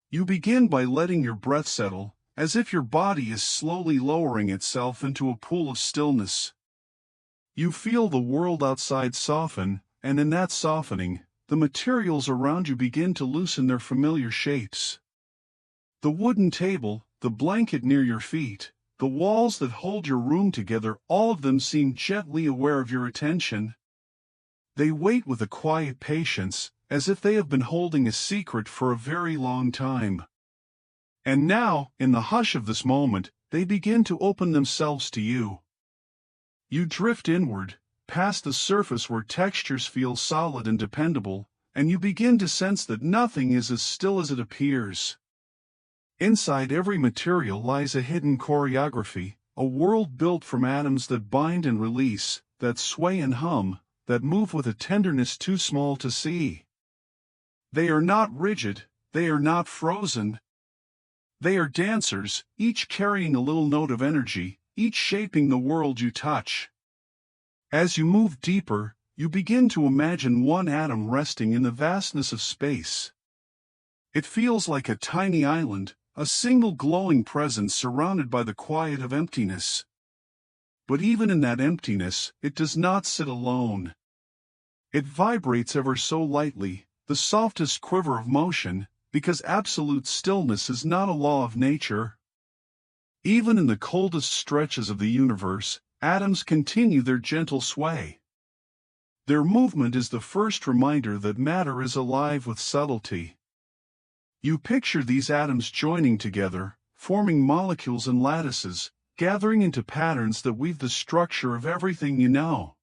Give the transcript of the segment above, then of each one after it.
You begin by letting your breath settle, as if your body is slowly lowering itself into a pool of stillness. You feel the world outside soften, and in that softening, the materials around you begin to loosen their familiar shapes. The wooden table, the blanket near your feet, the walls that hold your room together, all of them seem gently aware of your attention. They wait with a quiet patience, as if they have been holding a secret for a very long time. And now, in the hush of this moment, they begin to open themselves to you. You drift inward, past the surface where textures feel solid and dependable, and you begin to sense that nothing is as still as it appears. Inside every material lies a hidden choreography, a world built from atoms that bind and release, that sway and hum, that move with a tenderness too small to see. They are not rigid, they are not frozen. They are dancers, each carrying a little note of energy, each shaping the world you touch. As you move deeper, you begin to imagine one atom resting in the vastness of space. It feels like a tiny island, a single glowing presence surrounded by the quiet of emptiness. But even in that emptiness, it does not sit alone. It vibrates ever so lightly, the softest quiver of motion, because absolute stillness is not a law of nature. Even in the coldest stretches of the universe, atoms continue their gentle sway. Their movement is the first reminder that matter is alive with subtlety. You picture these atoms joining together, forming molecules and lattices, gathering into patterns that weave the structure of everything you know.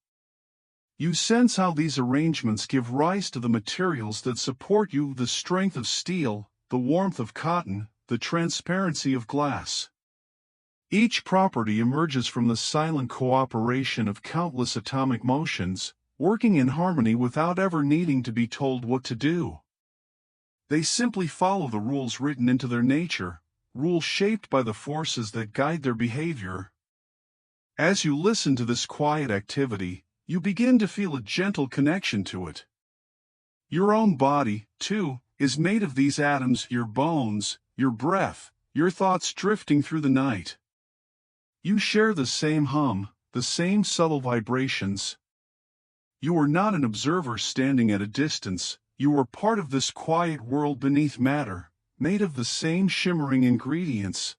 You sense how these arrangements give rise to the materials that support you, the strength of steel, the warmth of cotton, the transparency of glass. Each property emerges from the silent cooperation of countless atomic motions, working in harmony without ever needing to be told what to do. They simply follow the rules written into their nature, rules shaped by the forces that guide their behavior. As you listen to this quiet activity, you begin to feel a gentle connection to it. Your own body, too, is made of these atoms, your bones, your breath, your thoughts drifting through the night. You share the same hum, the same subtle vibrations. You are not an observer standing at a distance, you are part of this quiet world beneath matter, made of the same shimmering ingredients.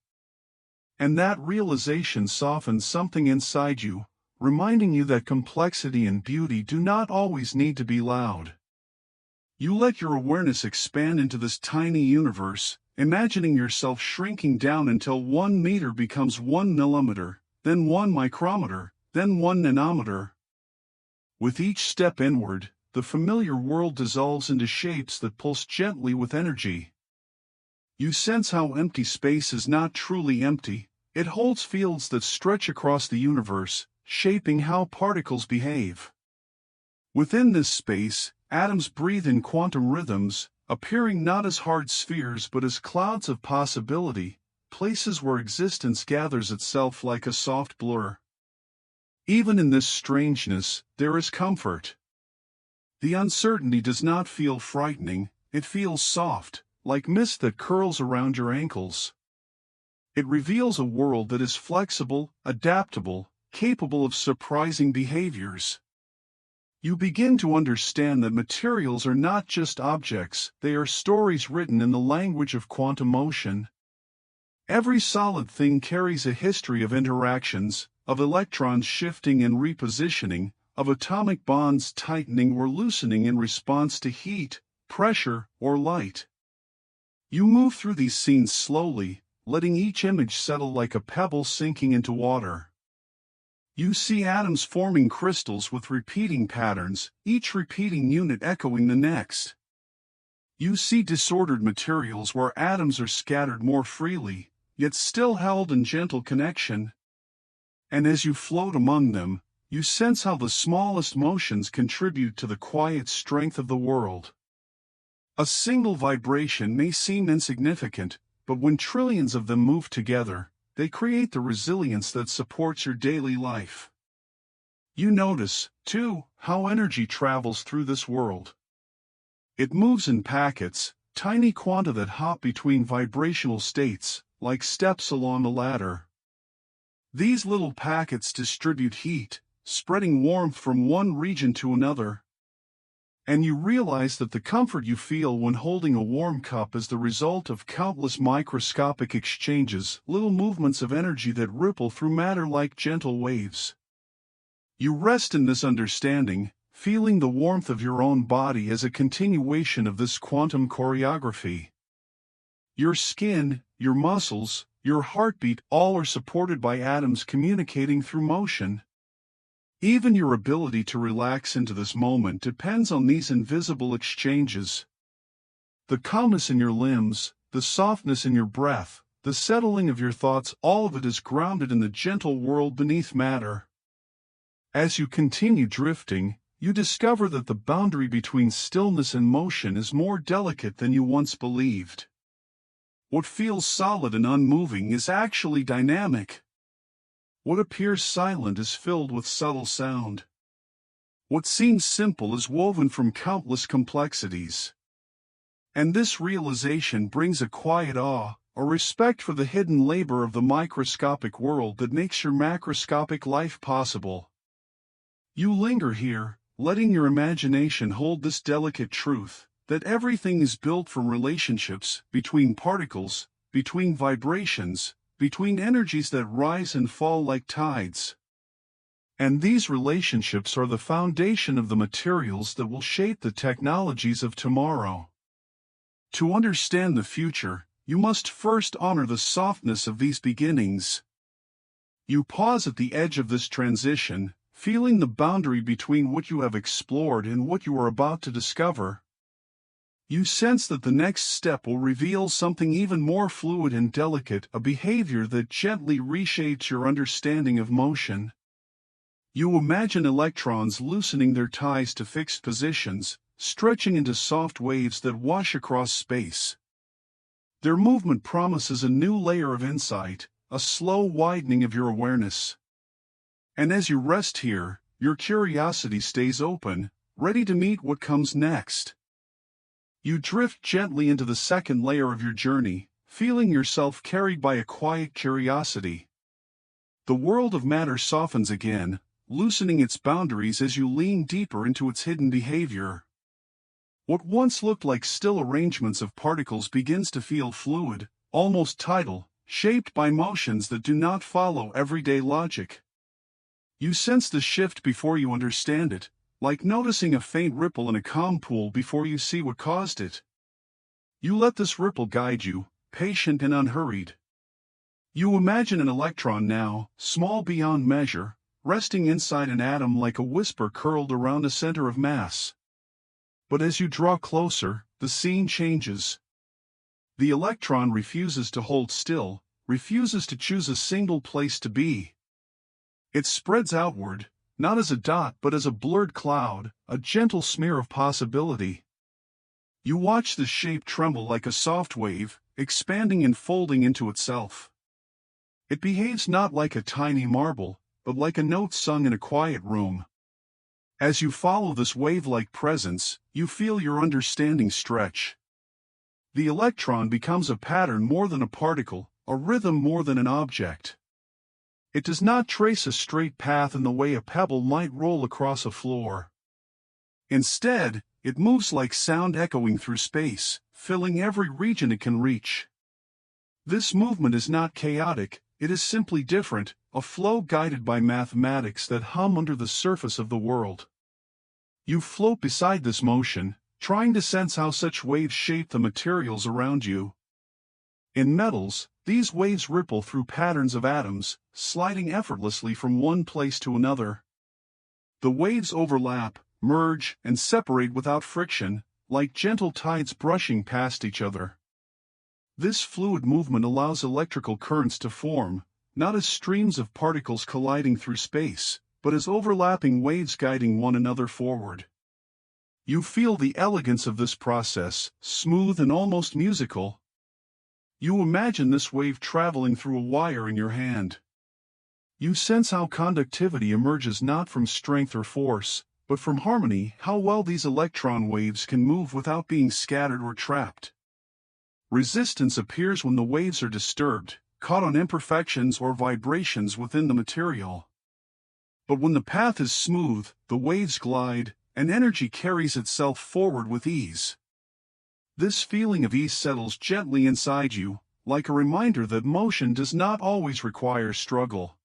And that realization softens something inside you, reminding you that complexity and beauty do not always need to be loud. You let your awareness expand into this tiny universe, imagining yourself shrinking down until 1 meter becomes 1 millimeter, then 1 micrometer, then 1 nanometer. With each step inward, the familiar world dissolves into shapes that pulse gently with energy. You sense how empty space is not truly empty, it holds fields that stretch across the universe, shaping how particles behave. Within this space, atoms breathe in quantum rhythms, appearing not as hard spheres but as clouds of possibility, places where existence gathers itself like a soft blur. Even in this strangeness, there is comfort. The uncertainty does not feel frightening, it feels soft, like mist that curls around your ankles. It reveals a world that is flexible, adaptable, capable of surprising behaviors. You begin to understand that materials are not just objects, they are stories written in the language of quantum motion. Every solid thing carries a history of interactions, of electrons shifting and repositioning, of atomic bonds tightening or loosening in response to heat, pressure, or light. You move through these scenes slowly, letting each image settle like a pebble sinking into water. You see atoms forming crystals with repeating patterns, each repeating unit echoing the next. You see disordered materials where atoms are scattered more freely, yet still held in gentle connection. And as you float among them, you sense how the smallest motions contribute to the quiet strength of the world. A single vibration may seem insignificant, but when trillions of them move together, they create the resilience that supports your daily life. You notice, too, how energy travels through this world. It moves in packets, tiny quanta that hop between vibrational states, like steps along a ladder. These little packets distribute heat, spreading warmth from one region to another. And you realize that the comfort you feel when holding a warm cup is the result of countless microscopic exchanges, little movements of energy that ripple through matter like gentle waves. You rest in this understanding, feeling the warmth of your own body as a continuation of this quantum choreography. Your skin, your muscles, your heartbeat, all are supported by atoms communicating through motion. Even your ability to relax into this moment depends on these invisible exchanges. The calmness in your limbs, the softness in your breath, the settling of your thoughts, all of it is grounded in the gentle world beneath matter. As you continue drifting, you discover that the boundary between stillness and motion is more delicate than you once believed. What feels solid and unmoving is actually dynamic. What appears silent is filled with subtle sound. What seems simple is woven from countless complexities. And this realization brings a quiet awe, a respect for the hidden labor of the microscopic world that makes your macroscopic life possible. You linger here, letting your imagination hold this delicate truth, that everything is built from relationships between particles, between vibrations, between energies that rise and fall like tides. And these relationships are the foundation of the materials that will shape the technologies of tomorrow. To understand the future, you must first honor the softness of these beginnings. You pause at the edge of this transition, feeling the boundary between what you have explored and what you are about to discover. You sense that the next step will reveal something even more fluid and delicate, a behavior that gently reshapes your understanding of motion. You imagine electrons loosening their ties to fixed positions, stretching into soft waves that wash across space. Their movement promises a new layer of insight, a slow widening of your awareness. And as you rest here, your curiosity stays open, ready to meet what comes next. You drift gently into the second layer of your journey, feeling yourself carried by a quiet curiosity. The world of matter softens again, loosening its boundaries as you lean deeper into its hidden behavior. What once looked like still arrangements of particles begins to feel fluid, almost tidal, shaped by motions that do not follow everyday logic. You sense the shift before you understand it, like noticing a faint ripple in a calm pool before you see what caused it. You let this ripple guide you, patient and unhurried. You imagine an electron now, small beyond measure, resting inside an atom like a whisper curled around a center of mass. But as you draw closer, the scene changes. The electron refuses to hold still, refuses to choose a single place to be. It spreads outward, not as a dot but as a blurred cloud, a gentle smear of possibility. You watch the shape tremble like a soft wave, expanding and folding into itself. It behaves not like a tiny marble, but like a note sung in a quiet room. As you follow this wave-like presence, you feel your understanding stretch. The electron becomes a pattern more than a particle, a rhythm more than an object. It does not trace a straight path in the way a pebble might roll across a floor. Instead, it moves like sound echoing through space, filling every region it can reach. This movement is not chaotic, it is simply different, a flow guided by mathematics that hum under the surface of the world. You float beside this motion, trying to sense how such waves shape the materials around you. In metals, these waves ripple through patterns of atoms, sliding effortlessly from one place to another. The waves overlap, merge, and separate without friction, like gentle tides brushing past each other. This fluid movement allows electrical currents to form, not as streams of particles colliding through space, but as overlapping waves guiding one another forward. You feel the elegance of this process, smooth and almost musical. You imagine this wave traveling through a wire in your hand. You sense how conductivity emerges not from strength or force, but from harmony, how well these electron waves can move without being scattered or trapped. Resistance appears when the waves are disturbed, caught on imperfections or vibrations within the material. But when the path is smooth, the waves glide, and energy carries itself forward with ease. This feeling of ease settles gently inside you, like a reminder that motion does not always require struggle.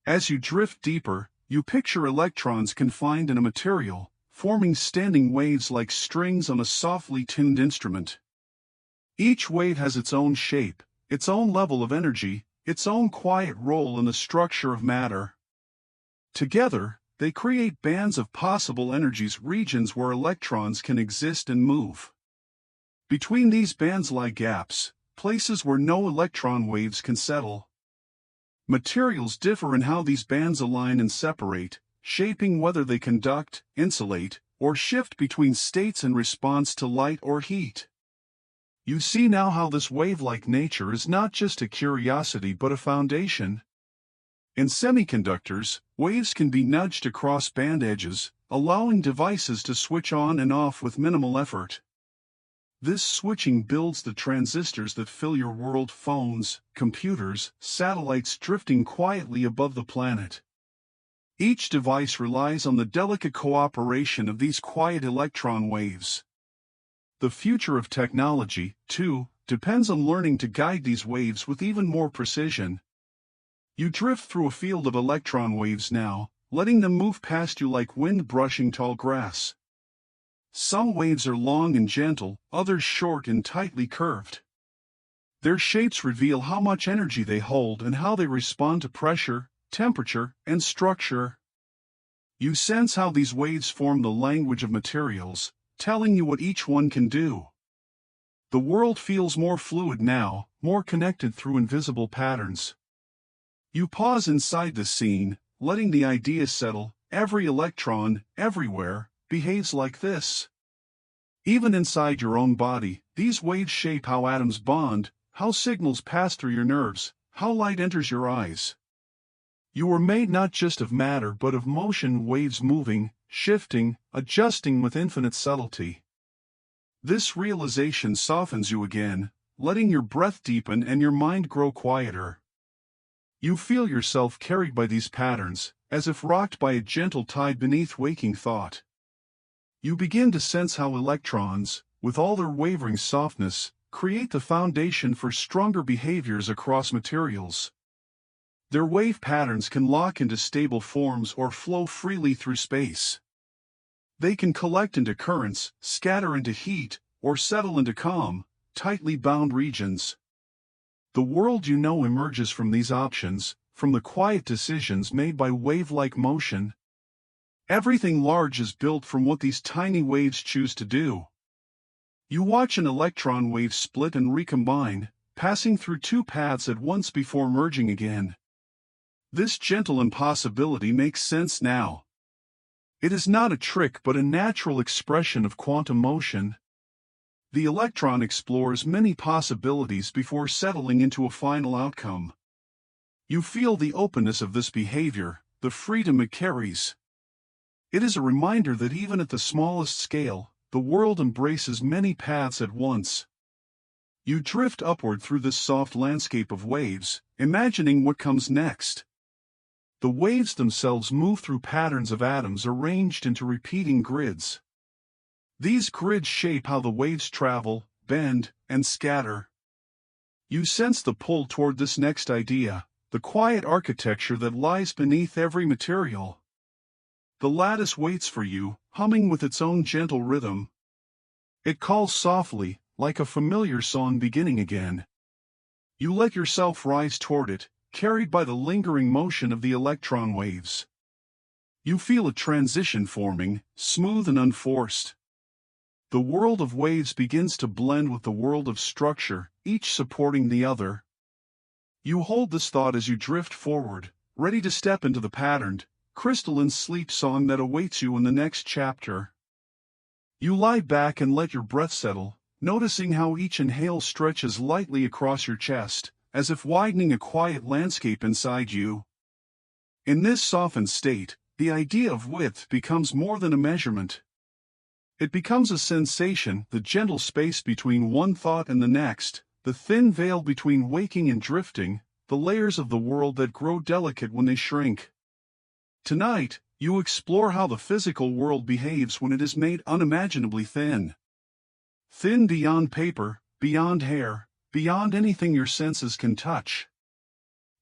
As you drift deeper, you picture electrons confined in a material, forming standing waves like strings on a softly tuned instrument. Each wave has its own shape, its own level of energy, its own quiet role in the structure of matter. Together, they create bands of possible energies, regions where electrons can exist and move. Between these bands lie gaps, places where no electron waves can settle. Materials differ in how these bands align and separate, shaping whether they conduct, insulate, or shift between states in response to light or heat. You see now how this wave-like nature is not just a curiosity but a foundation. In semiconductors, waves can be nudged across band edges, allowing devices to switch on and off with minimal effort. This switching builds the transistors that fill your world: phones, computers, satellites drifting quietly above the planet. Each device relies on the delicate cooperation of these quiet electron waves. The future of technology, too, depends on learning to guide these waves with even more precision. You drift through a field of electron waves now, letting them move past you like wind brushing tall grass. Some waves are long and gentle, others short and tightly curved. Their shapes reveal how much energy they hold and how they respond to pressure, temperature, and structure. You sense how these waves form the language of materials, telling you what each one can do. The world feels more fluid now, more connected through invisible patterns. You pause inside the scene, letting the idea settle: every electron, everywhere, behaves like this. Even inside your own body, these waves shape how atoms bond, how signals pass through your nerves, how light enters your eyes. You were made not just of matter but of motion, waves moving, shifting, adjusting with infinite subtlety. This realization softens you again, letting your breath deepen and your mind grow quieter. You feel yourself carried by these patterns, as if rocked by a gentle tide beneath waking thought. You begin to sense how electrons, with all their wavering softness, create the foundation for stronger behaviors across materials. Their wave patterns can lock into stable forms or flow freely through space. They can collect into currents, scatter into heat, or settle into calm, tightly bound regions. The world you know emerges from these options, from the quiet decisions made by wave-like motion. Everything large is built from what these tiny waves choose to do. You watch an electron wave split and recombine, passing through two paths at once before merging again. This gentle impossibility makes sense now. It is not a trick but a natural expression of quantum motion. The electron explores many possibilities before settling into a final outcome. You feel the openness of this behavior, the freedom it carries. It is a reminder that even at the smallest scale, the world embraces many paths at once. You drift upward through this soft landscape of waves, imagining what comes next. The waves themselves move through patterns of atoms arranged into repeating grids. These grids shape how the waves travel, bend, and scatter. You sense the pull toward this next idea, the quiet architecture that lies beneath every material. The lattice waits for you, humming with its own gentle rhythm. It calls softly, like a familiar song beginning again. You let yourself rise toward it, carried by the lingering motion of the electron waves. You feel a transition forming, smooth and unforced. The world of waves begins to blend with the world of structure, each supporting the other. You hold this thought as you drift forward, ready to step into the patterned, crystalline sleep song that awaits you in the next chapter. You lie back and let your breath settle, noticing how each inhale stretches lightly across your chest, as if widening a quiet landscape inside you. In this softened state, the idea of width becomes more than a measurement. It becomes a sensation, the gentle space between one thought and the next, the thin veil between waking and drifting, the layers of the world that grow delicate when they shrink. Tonight, you explore how the physical world behaves when it is made unimaginably thin. Thin beyond paper, beyond hair, beyond anything your senses can touch.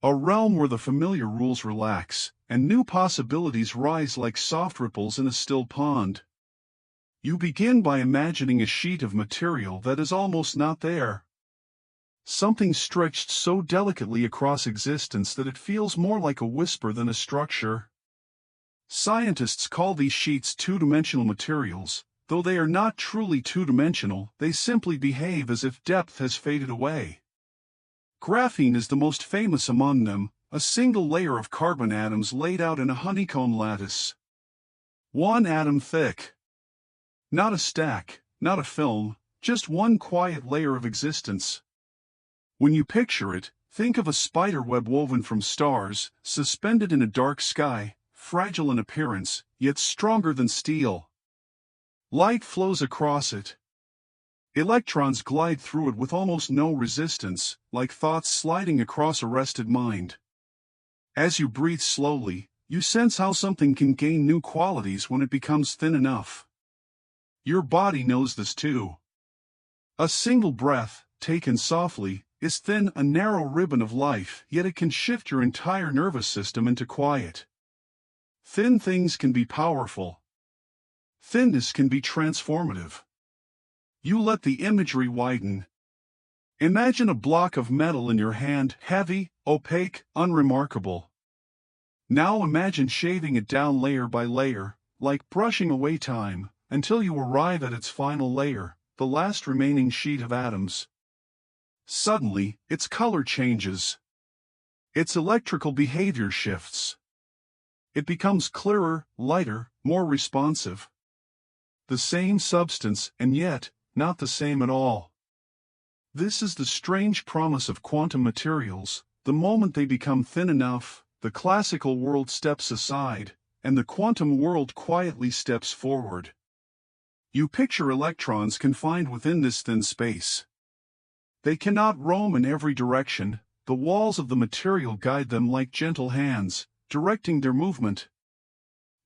A realm where the familiar rules relax, and new possibilities rise like soft ripples in a still pond. You begin by imagining a sheet of material that is almost not there. Something stretched so delicately across existence that it feels more like a whisper than a structure. Scientists call these sheets two-dimensional materials. Though they are not truly two-dimensional, they simply behave as if depth has faded away. Graphene is the most famous among them, a single layer of carbon atoms laid out in a honeycomb lattice. One atom thick. Not a stack, not a film, just one quiet layer of existence. When you picture it, think of a spider web woven from stars, suspended in a dark sky, fragile in appearance, yet stronger than steel. Light flows across it. Electrons glide through it with almost no resistance, like thoughts sliding across a rested mind. As you breathe slowly, you sense how something can gain new qualities when it becomes thin enough. Your body knows this too. A single breath, taken softly, is thin, a narrow ribbon of life, yet it can shift your entire nervous system into quiet. Thin things can be powerful. Thinness can be transformative. You let the imagery widen. Imagine a block of metal in your hand, heavy, opaque, unremarkable. Now imagine shaving it down layer by layer, like brushing away time, until you arrive at its final layer, the last remaining sheet of atoms. Suddenly, its color changes. Its electrical behavior shifts. It becomes clearer, lighter, more responsive. The same substance, and yet, not the same at all. This is the strange promise of quantum materials. The moment they become thin enough, the classical world steps aside, and the quantum world quietly steps forward. You picture electrons confined within this thin space. They cannot roam in every direction, the walls of the material guide them like gentle hands, directing their movement.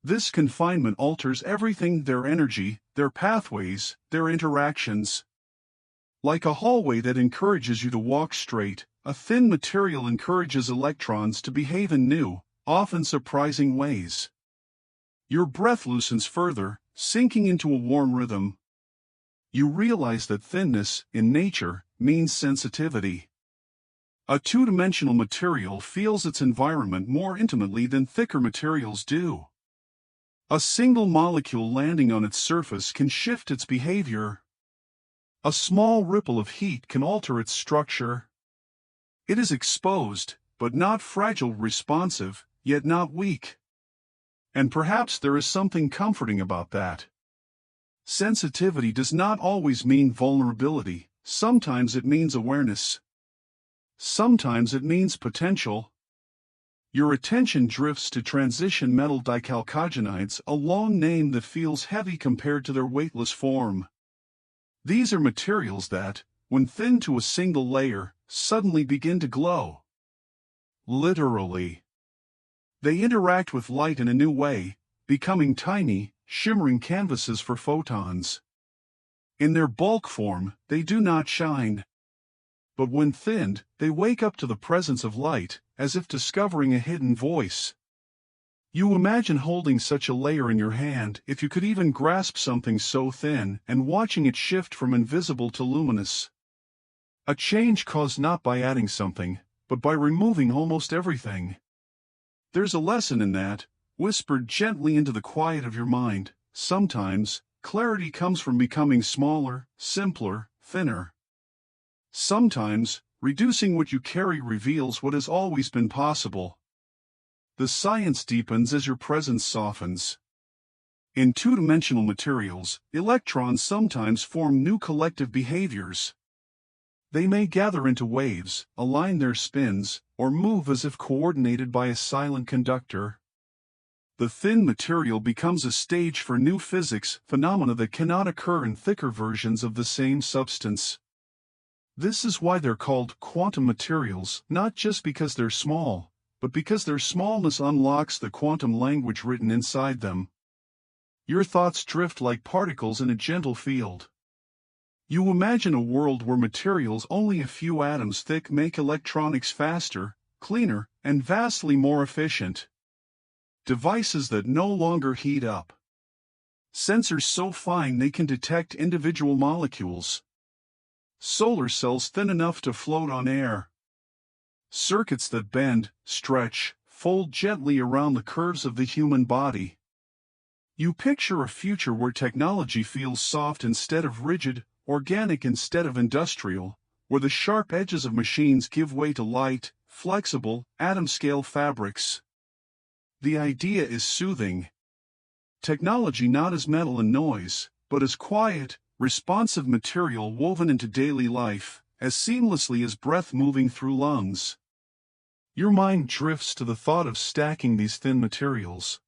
This confinement alters everything: their energy, their pathways, their interactions. Like a hallway that encourages you to walk straight, a thin material encourages electrons to behave in new, often surprising ways. Your breath loosens further, sinking into a warm rhythm. You realize that thinness, in nature, means sensitivity. A two-dimensional material feels its environment more intimately than thicker materials do. A single molecule landing on its surface can shift its behavior. A small ripple of heat can alter its structure. It is exposed, but not fragile, responsive, yet not weak. And perhaps there is something comforting about that. Sensitivity does not always mean vulnerability. Sometimes it means awareness. Sometimes it means potential. Your attention drifts to transition metal dichalcogenides, a long name that feels heavy compared to their weightless form. These are materials that, when thinned to a single layer, suddenly begin to glow. Literally. They interact with light in a new way, becoming tiny, shimmering canvases for photons. In their bulk form, they do not shine. But when thinned, they wake up to the presence of light, as if discovering a hidden voice. You imagine holding such a layer in your hand, if you could even grasp something so thin, and watching it shift from invisible to luminous. A change caused not by adding something, but by removing almost everything. There's a lesson in that, whispered gently into the quiet of your mind. Sometimes, clarity comes from becoming smaller, simpler, thinner. Sometimes, reducing what you carry reveals what has always been possible. The science deepens as your presence softens. In two-dimensional materials, electrons sometimes form new collective behaviors. They may gather into waves, align their spins, or move as if coordinated by a silent conductor. The thin material becomes a stage for new physics phenomena that cannot occur in thicker versions of the same substance. This is why they're called quantum materials, not just because they're small, but because their smallness unlocks the quantum language written inside them. Your thoughts drift like particles in a gentle field. You imagine a world where materials only a few atoms thick make electronics faster, cleaner, and vastly more efficient. Devices that no longer heat up. Sensors so fine they can detect individual molecules. Solar cells thin enough to float on air. Circuits that bend, stretch, fold gently around the curves of the human body. You picture a future where technology feels soft instead of rigid, organic instead of industrial, where the sharp edges of machines give way to light, flexible, atom-scale fabrics. The idea is soothing. Technology not as metal and noise, but as quiet, responsive material woven into daily life, as seamlessly as breath moving through lungs. Your mind drifts to the thought of stacking these thin materials.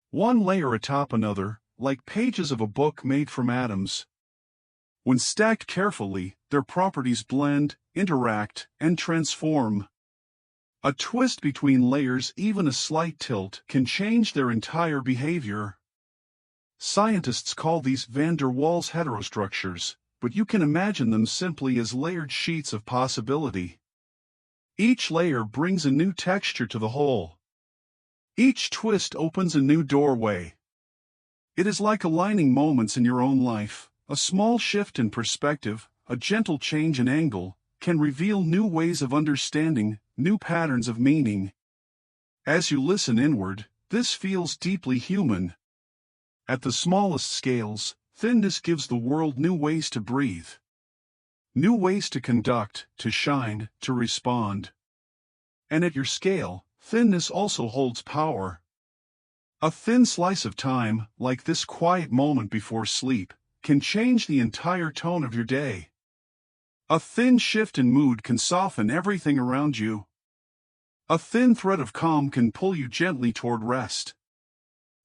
One layer atop another, like pages of a book made from atoms. When stacked carefully, their properties blend, interact, and transform. A twist between layers, even a slight tilt, can change their entire behavior. Scientists call these van der Waals heterostructures, but you can imagine them simply as layered sheets of possibility. Each layer brings a new texture to the whole. Each twist opens a new doorway. It is like aligning moments in your own life. A small shift in perspective, a gentle change in angle, can reveal new ways of understanding, new patterns of meaning. As you listen inward, this feels deeply human. At the smallest scales, thinness gives the world new ways to breathe. New ways to conduct, to shine, to respond. And at your scale, thinness also holds power. A thin slice of time, like this quiet moment before sleep, can change the entire tone of your day. A thin shift in mood can soften everything around you. A thin thread of calm can pull you gently toward rest.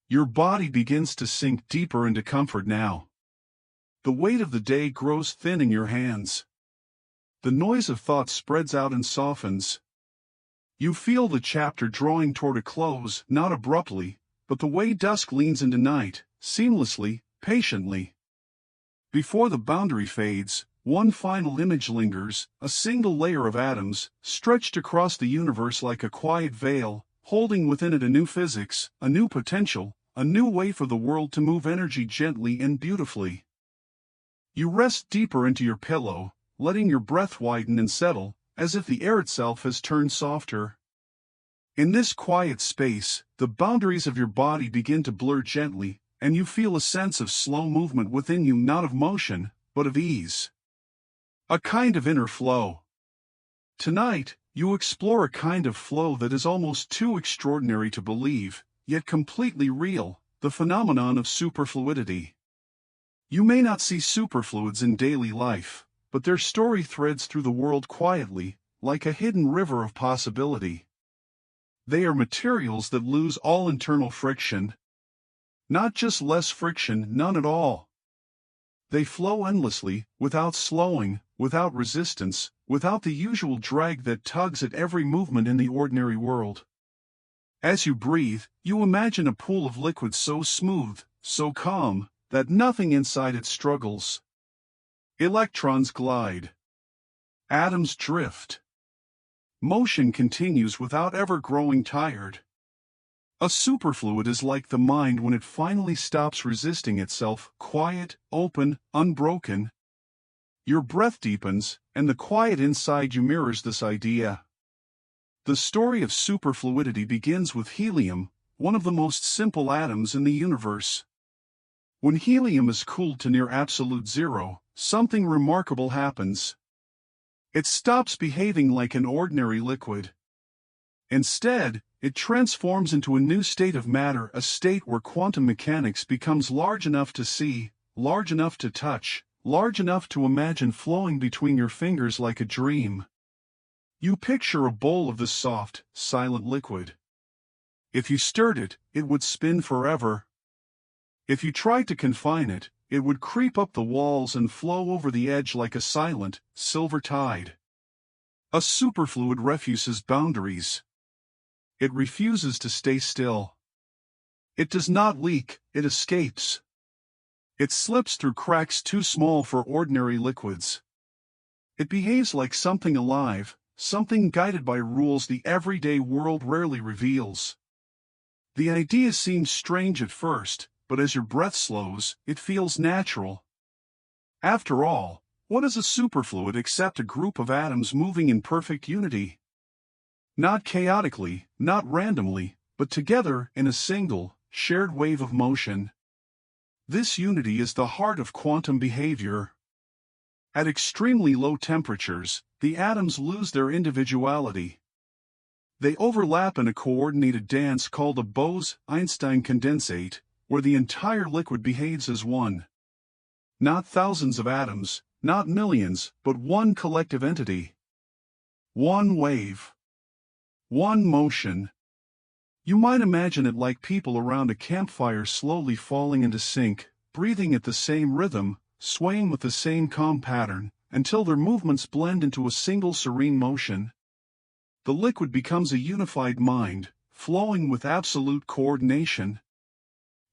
Your body begins to sink deeper into comfort now. The weight of the day grows thin in your hands. The noise of thought spreads out and softens. You feel the chapter drawing toward a close, not abruptly, but the way dusk leans into night, seamlessly, patiently. Before the boundary fades, one final image lingers, a single layer of atoms, stretched across the universe like a quiet veil, holding within it a new physics, a new potential, a new way for the world to move energy gently and beautifully. You rest deeper into your pillow, letting your breath widen and settle, as if the air itself has turned softer. In this quiet space, the boundaries of your body begin to blur gently, and you feel a sense of slow movement within you, not of motion, but of ease. A kind of inner flow. Tonight, you explore a kind of flow that is almost too extraordinary to believe, yet completely real, the phenomenon of superfluidity. You may not see superfluids in daily life, but their story threads through the world quietly, like a hidden river of possibility. They are materials that lose all internal friction. Not just less friction, none at all. They flow endlessly, without slowing, without resistance, without the usual drag that tugs at every movement in the ordinary world. As you breathe, you imagine a pool of liquid so smooth, so calm, that nothing inside it struggles. Electrons glide. Atoms drift. Motion continues without ever growing tired. A superfluid is like the mind when it finally stops resisting itself, quiet, open, unbroken. Your breath deepens, and the quiet inside you mirrors this idea. The story of superfluidity begins with helium, one of the most simple atoms in the universe. When helium is cooled to near absolute zero, something remarkable happens. It stops behaving like an ordinary liquid. Instead, it transforms into a new state of matter, a state where quantum mechanics becomes large enough to see, large enough to touch, large enough to imagine flowing between your fingers like a dream. You picture a bowl of this soft, silent liquid. If you stirred it, it would spin forever. If you tried to confine it, it would creep up the walls and flow over the edge like a silent, silver tide. A superfluid refuses boundaries. It refuses to stay still. It does not leak, it escapes. It slips through cracks too small for ordinary liquids. It behaves like something alive, something guided by rules the everyday world rarely reveals. The idea seems strange at first, but as your breath slows, it feels natural. After all, what is a superfluid except a group of atoms moving in perfect unity? Not chaotically, not randomly, but together in a single, shared wave of motion. This unity is the heart of quantum behavior. At extremely low temperatures, the atoms lose their individuality. They overlap in a coordinated dance called a Bose-Einstein condensate, where the entire liquid behaves as one. Not thousands of atoms, not millions, but one collective entity. One wave. One motion. You might imagine it like people around a campfire slowly falling into sync, breathing at the same rhythm, swaying with the same calm pattern, until their movements blend into a single serene motion. The liquid becomes a unified mind, flowing with absolute coordination.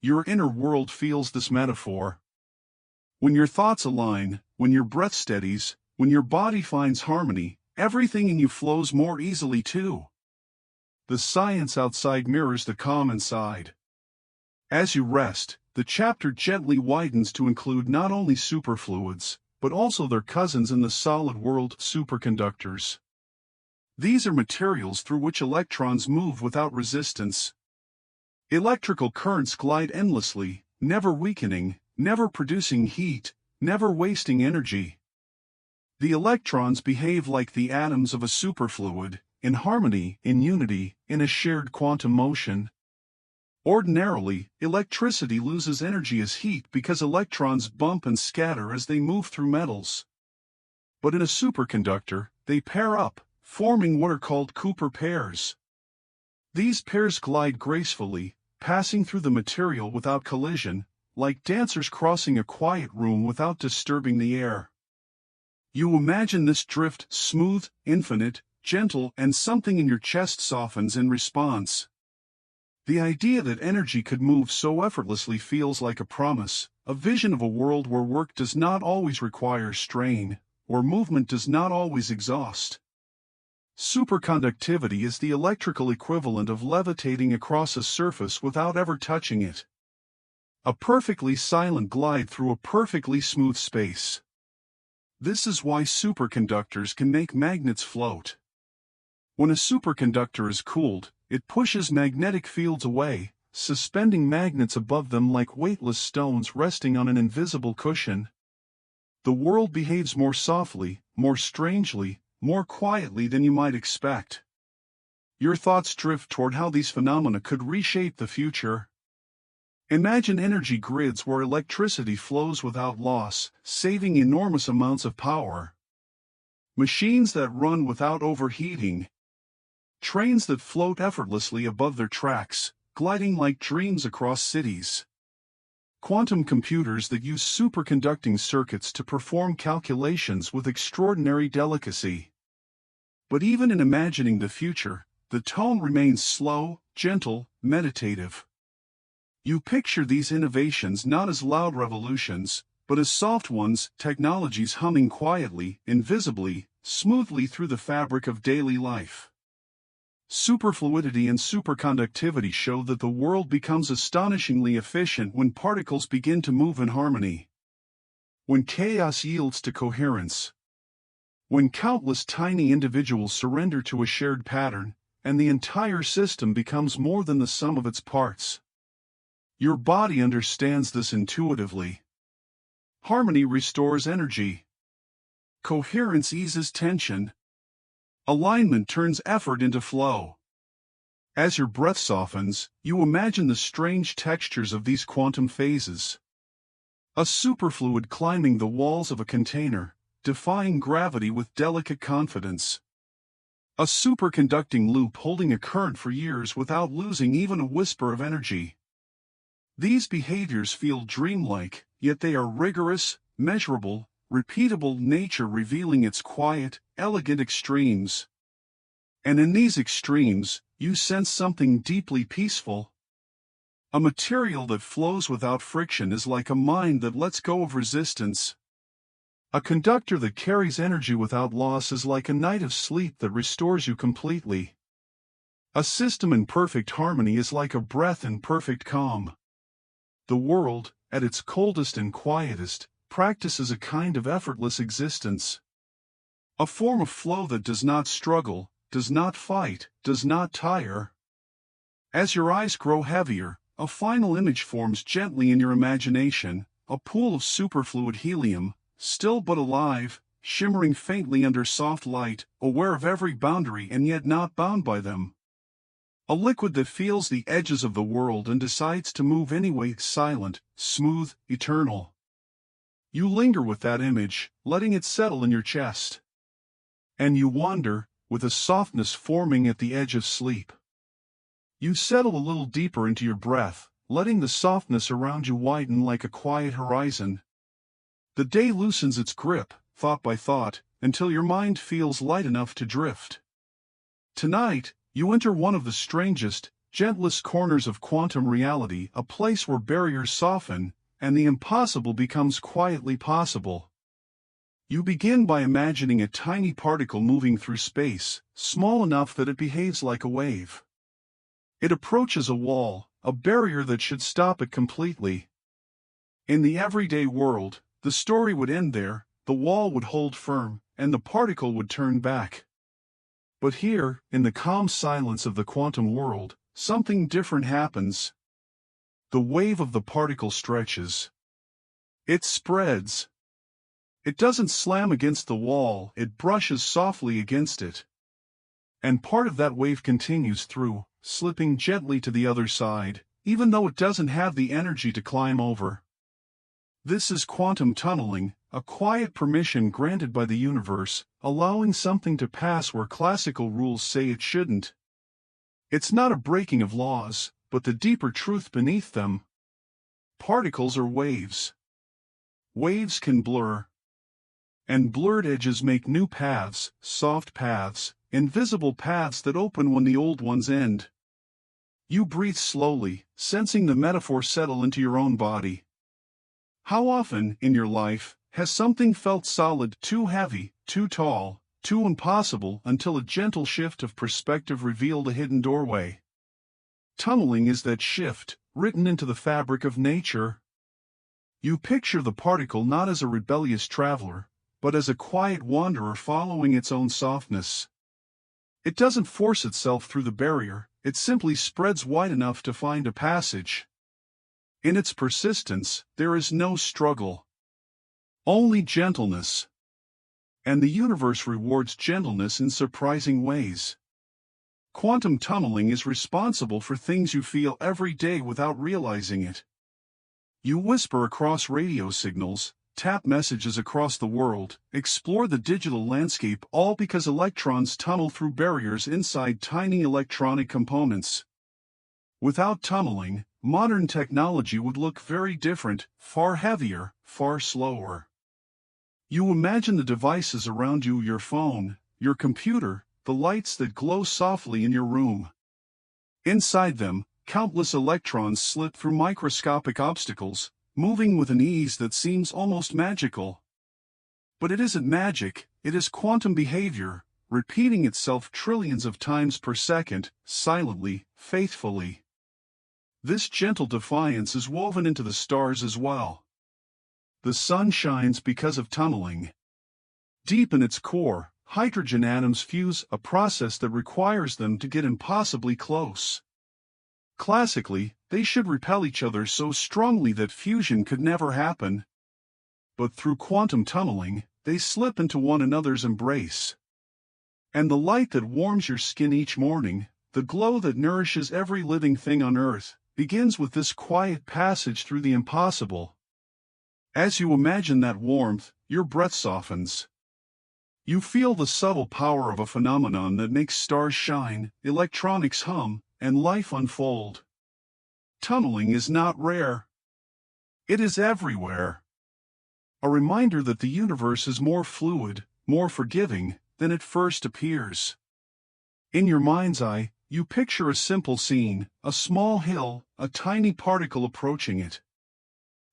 Your inner world feels this metaphor. When your thoughts align, when your breath steadies, when your body finds harmony, everything in you flows more easily too. The science outside mirrors the calm inside. As you rest, the chapter gently widens to include not only superfluids, but also their cousins in the solid world, superconductors. These are materials through which electrons move without resistance. Electrical currents glide endlessly, never weakening, never producing heat, never wasting energy. The electrons behave like the atoms of a superfluid, in harmony, in unity, in a shared quantum motion. Ordinarily, electricity loses energy as heat because electrons bump and scatter as they move through metals. But in a superconductor, they pair up, forming what are called Cooper pairs. These pairs glide gracefully, passing through the material without collision, like dancers crossing a quiet room without disturbing the air. You imagine this drift smooth, infinite, gentle, and something in your chest softens in response. The idea that energy could move so effortlessly feels like a promise, a vision of a world where work does not always require strain, where movement does not always exhaust. Superconductivity is the electrical equivalent of levitating across a surface without ever touching it. A perfectly silent glide through a perfectly smooth space. This is why superconductors can make magnets float. When a superconductor is cooled, it pushes magnetic fields away, suspending magnets above them like weightless stones resting on an invisible cushion. The world behaves more softly, more strangely, more quietly than you might expect. Your thoughts drift toward how these phenomena could reshape the future. Imagine energy grids where electricity flows without loss, saving enormous amounts of power. Machines that run without overheating. Trains that float effortlessly above their tracks, gliding like dreams across cities. Quantum computers that use superconducting circuits to perform calculations with extraordinary delicacy. But even in imagining the future, the tone remains slow, gentle, meditative. You picture these innovations not as loud revolutions, but as soft ones, technologies humming quietly, invisibly, smoothly through the fabric of daily life. Superfluidity and superconductivity show that the world becomes astonishingly efficient when particles begin to move in harmony. When chaos yields to coherence. When countless tiny individuals surrender to a shared pattern, and the entire system becomes more than the sum of its parts. Your body understands this intuitively. Harmony restores energy. Coherence eases tension. Alignment turns effort into flow. As your breath softens, you imagine the strange textures of these quantum phases. A superfluid climbing the walls of a container, defying gravity with delicate confidence. A superconducting loop holding a current for years without losing even a whisper of energy. These behaviors feel dreamlike, yet they are rigorous, measurable, repeatable, nature revealing its quiet, elegant extremes. And in these extremes, you sense something deeply peaceful. A material that flows without friction is like a mind that lets go of resistance. A conductor that carries energy without loss is like a night of sleep that restores you completely. A system in perfect harmony is like a breath in perfect calm. The world, at its coldest and quietest, practices a kind of effortless existence. A form of flow that does not struggle, does not fight, does not tire. As your eyes grow heavier, a final image forms gently in your imagination, a pool of superfluid helium, still but alive, shimmering faintly under soft light, aware of every boundary and yet not bound by them. A liquid that feels the edges of the world and decides to move anyway, silent, smooth, eternal. You linger with that image, letting it settle in your chest. And you wander, with a softness forming at the edge of sleep. You settle a little deeper into your breath, letting the softness around you widen like a quiet horizon. The day loosens its grip, thought by thought, until your mind feels light enough to drift. Tonight, you enter one of the strangest, gentlest corners of quantum reality, a place where barriers soften, and the impossible becomes quietly possible. You begin by imagining a tiny particle moving through space, small enough that it behaves like a wave. It approaches a wall, a barrier that should stop it completely. In the everyday world, the story would end there, the wall would hold firm, and the particle would turn back. But here, in the calm silence of the quantum world, something different happens. The wave of the particle stretches. It spreads. It doesn't slam against the wall, it brushes softly against it. And part of that wave continues through, slipping gently to the other side, even though it doesn't have the energy to climb over. This is quantum tunneling, a quiet permission granted by the universe, allowing something to pass where classical rules say it shouldn't. It's not a breaking of laws, but the deeper truth beneath them. Particles are waves. Waves can blur. And blurred edges make new paths, soft paths, invisible paths that open when the old ones end. You breathe slowly, sensing the metaphor settle into your own body. How often, in your life, has something felt solid, too heavy, too tall, too impossible, until a gentle shift of perspective revealed a hidden doorway? Tunneling is that shift, written into the fabric of nature. You picture the particle not as a rebellious traveler, but as a quiet wanderer following its own softness. It doesn't force itself through the barrier, it simply spreads wide enough to find a passage. In its persistence, there is no struggle. Only gentleness. And the universe rewards gentleness in surprising ways. Quantum tunneling is responsible for things you feel every day without realizing it. You whisper across radio signals, tap messages across the world, explore the digital landscape, all because electrons tunnel through barriers inside tiny electronic components. Without tunneling, modern technology would look very different, far heavier, far slower. You imagine the devices around you, your phone, your computer, the lights that glow softly in your room. Inside them, countless electrons slip through microscopic obstacles, moving with an ease that seems almost magical. But it isn't magic, it is quantum behavior, repeating itself trillions of times per second, silently, faithfully. This gentle defiance is woven into the stars as well. The sun shines because of tunneling. Deep in its core, hydrogen atoms fuse, a process that requires them to get impossibly close. Classically, they should repel each other so strongly that fusion could never happen. But through quantum tunneling, they slip into one another's embrace. And the light that warms your skin each morning, the glow that nourishes every living thing on Earth, begins with this quiet passage through the impossible. As you imagine that warmth, your breath softens. You feel the subtle power of a phenomenon that makes stars shine, electronics hum, and life unfold. Tunneling is not rare. It is everywhere. A reminder that the universe is more fluid, more forgiving, than it first appears. In your mind's eye, you picture a simple scene, a small hill, a tiny particle approaching it.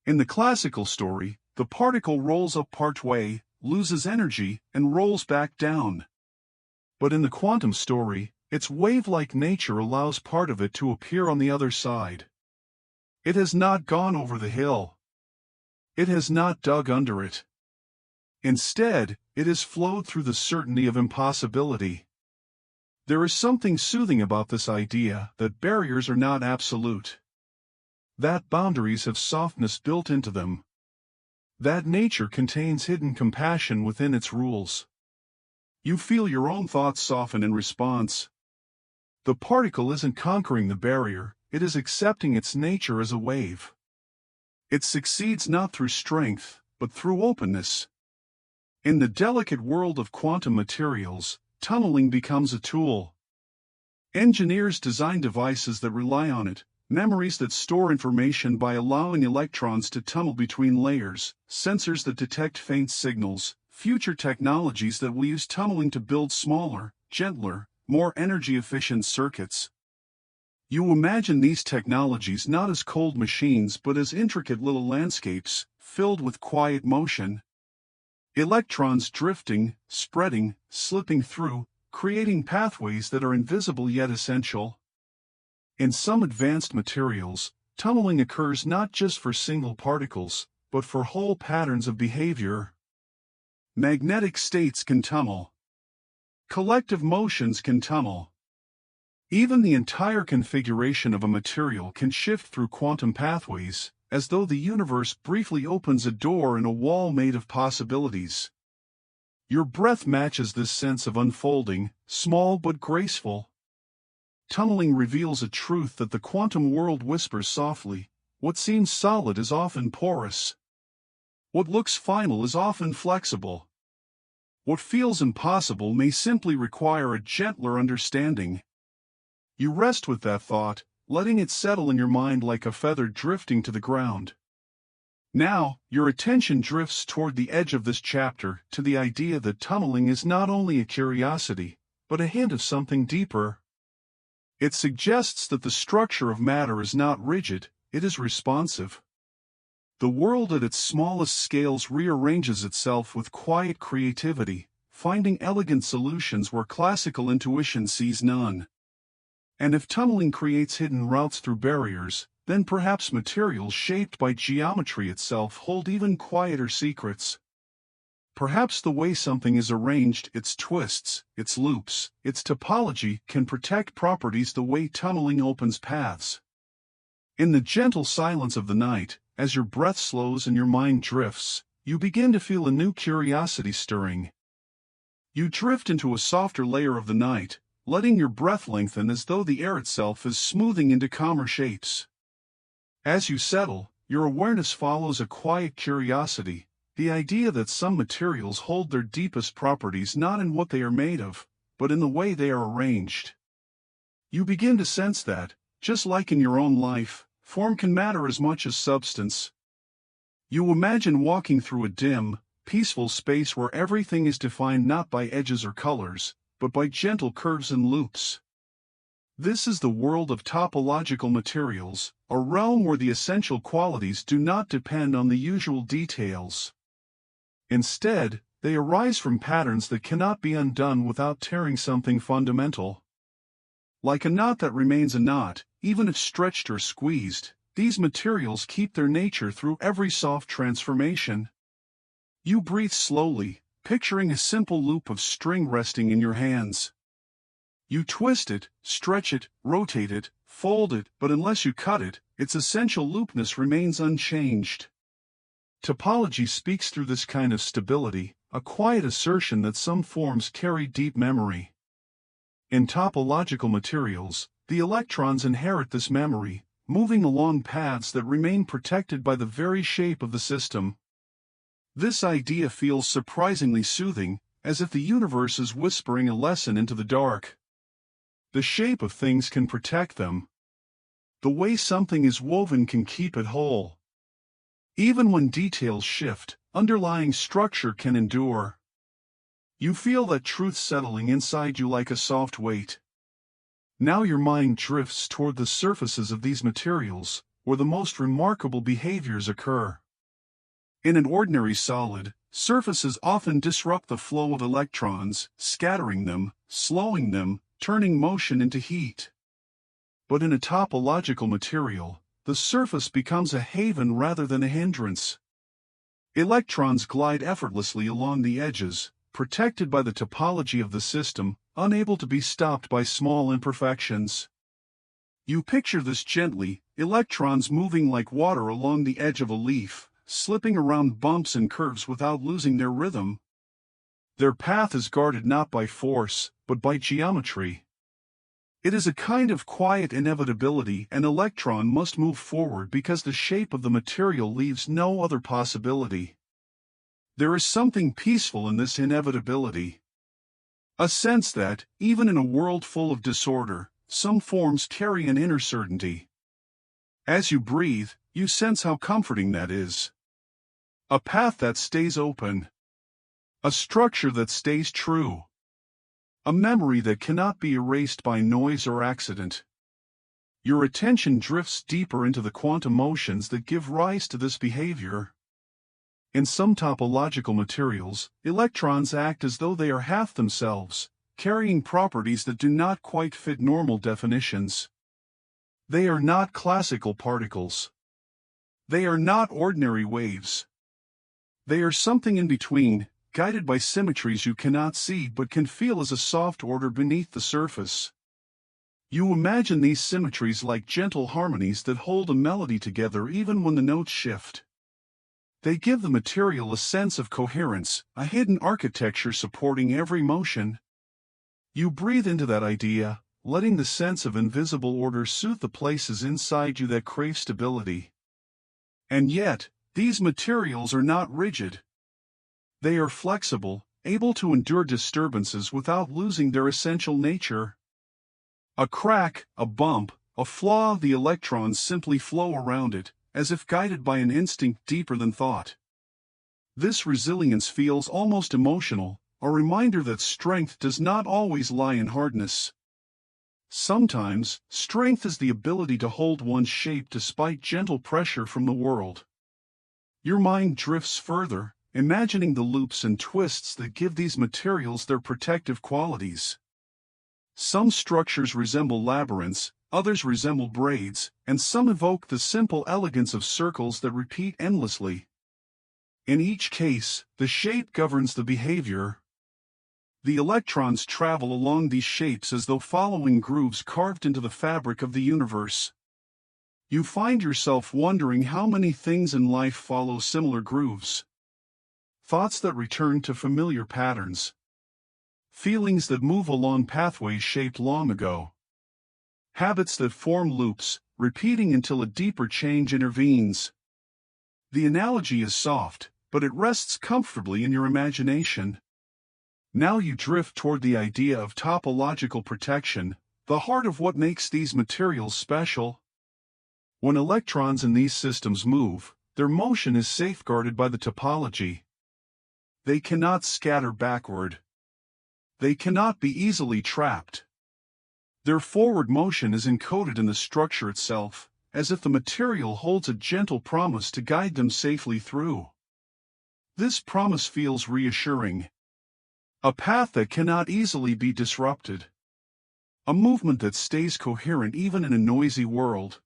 In the classical story, the particle rolls up partway, loses energy, and rolls back down. But in the quantum story, its wave-like nature allows part of it to appear on the other side. It has not gone over the hill. It has not dug under it. Instead, it has flowed through the certainty of impossibility. There is something soothing about this idea that barriers are not absolute. That boundaries have softness built into them. That nature contains hidden compassion within its rules. You feel your own thoughts soften in response. The particle isn't conquering the barrier, it is accepting its nature as a wave. It succeeds not through strength, but through openness. In the delicate world of quantum materials, tunneling becomes a tool. Engineers design devices that rely on it, memories that store information by allowing electrons to tunnel between layers, sensors that detect faint signals, future technologies that will use tunneling to build smaller, gentler, more energy-efficient circuits. You imagine these technologies not as cold machines but as intricate little landscapes, filled with quiet motion. Electrons drifting, spreading, slipping through, creating pathways that are invisible yet essential. In some advanced materials, tunneling occurs not just for single particles, but for whole patterns of behavior. Magnetic states can tunnel. Collective motions can tunnel. Even the entire configuration of a material can shift through quantum pathways, as though the universe briefly opens a door in a wall made of possibilities. Your breath matches this sense of unfolding, small but graceful. Tunneling reveals a truth that the quantum world whispers softly: what seems solid is often porous. What looks final is often flexible. What feels impossible may simply require a gentler understanding. You rest with that thought, letting it settle in your mind like a feather drifting to the ground. Now, your attention drifts toward the edge of this chapter, to the idea that tunneling is not only a curiosity, but a hint of something deeper. It suggests that the structure of matter is not rigid, it is responsive. The world at its smallest scales rearranges itself with quiet creativity, finding elegant solutions where classical intuition sees none. And if tunneling creates hidden routes through barriers, then perhaps materials shaped by geometry itself hold even quieter secrets. Perhaps the way something is arranged, its twists, its loops, its topology, can protect properties the way tunneling opens paths. In the gentle silence of the night, as your breath slows and your mind drifts, you begin to feel a new curiosity stirring. You drift into a softer layer of the night, letting your breath lengthen as though the air itself is smoothing into calmer shapes. As you settle, your awareness follows a quiet curiosity, the idea that some materials hold their deepest properties not in what they are made of, but in the way they are arranged. You begin to sense that, just like in your own life, form can matter as much as substance. You imagine walking through a dim, peaceful space where everything is defined not by edges or colors, but by gentle curves and loops. This is the world of topological materials, a realm where the essential qualities do not depend on the usual details. Instead, they arise from patterns that cannot be undone without tearing something fundamental. Like a knot that remains a knot, even if stretched or squeezed, these materials keep their nature through every soft transformation. You breathe slowly, picturing a simple loop of string resting in your hands. You twist it, stretch it, rotate it, fold it, but unless you cut it, its essential loopness remains unchanged. Topology speaks through this kind of stability, a quiet assertion that some forms carry deep memory. In topological materials, the electrons inherit this memory, moving along paths that remain protected by the very shape of the system. This idea feels surprisingly soothing, as if the universe is whispering a lesson into the dark. The shape of things can protect them. The way something is woven can keep it whole. Even when details shift, underlying structure can endure. You feel that truth settling inside you like a soft weight. Now your mind drifts toward the surfaces of these materials, where the most remarkable behaviors occur. In an ordinary solid, surfaces often disrupt the flow of electrons, scattering them, slowing them, turning motion into heat. But in a topological material, the surface becomes a haven rather than a hindrance. Electrons glide effortlessly along the edges, protected by the topology of the system, unable to be stopped by small imperfections. You picture this gently, electrons moving like water along the edge of a leaf, slipping around bumps and curves without losing their rhythm. Their path is guarded not by force, but by geometry. It is a kind of quiet inevitability. An electron must move forward because the shape of the material leaves no other possibility. There is something peaceful in this inevitability. A sense that, even in a world full of disorder, some forms carry an inner certainty. As you breathe, you sense how comforting that is. A path that stays open. A structure that stays true. A memory that cannot be erased by noise or accident. Your attention drifts deeper into the quantum motions that give rise to this behavior. In some topological materials, electrons act as though they are half themselves, carrying properties that do not quite fit normal definitions. They are not classical particles. They are not ordinary waves. They are something in between, guided by symmetries you cannot see but can feel as a soft order beneath the surface. You imagine these symmetries like gentle harmonies that hold a melody together even when the notes shift. They give the material a sense of coherence, a hidden architecture supporting every motion. You breathe into that idea, letting the sense of invisible order soothe the places inside you that crave stability. And yet, these materials are not rigid. They are flexible, able to endure disturbances without losing their essential nature. A crack, a bump, a flaw, the electrons simply flow around it, as if guided by an instinct deeper than thought. This resilience feels almost emotional, a reminder that strength does not always lie in hardness. Sometimes, strength is the ability to hold one's shape despite gentle pressure from the world. Your mind drifts further, imagining the loops and twists that give these materials their protective qualities. Some structures resemble labyrinths, others resemble braids, and some evoke the simple elegance of circles that repeat endlessly. In each case, the shape governs the behavior. The electrons travel along these shapes as though following grooves carved into the fabric of the universe. You find yourself wondering how many things in life follow similar grooves. Thoughts that return to familiar patterns. Feelings that move along pathways shaped long ago. Habits that form loops, repeating until a deeper change intervenes. The analogy is soft, but it rests comfortably in your imagination. Now you drift toward the idea of topological protection, the heart of what makes these materials special. When electrons in these systems move, their motion is safeguarded by the topology. They cannot scatter backward. They cannot be easily trapped. Their forward motion is encoded in the structure itself, as if the material holds a gentle promise to guide them safely through. This promise feels reassuring. A path that cannot easily be disrupted. A movement that stays coherent even in a noisy world.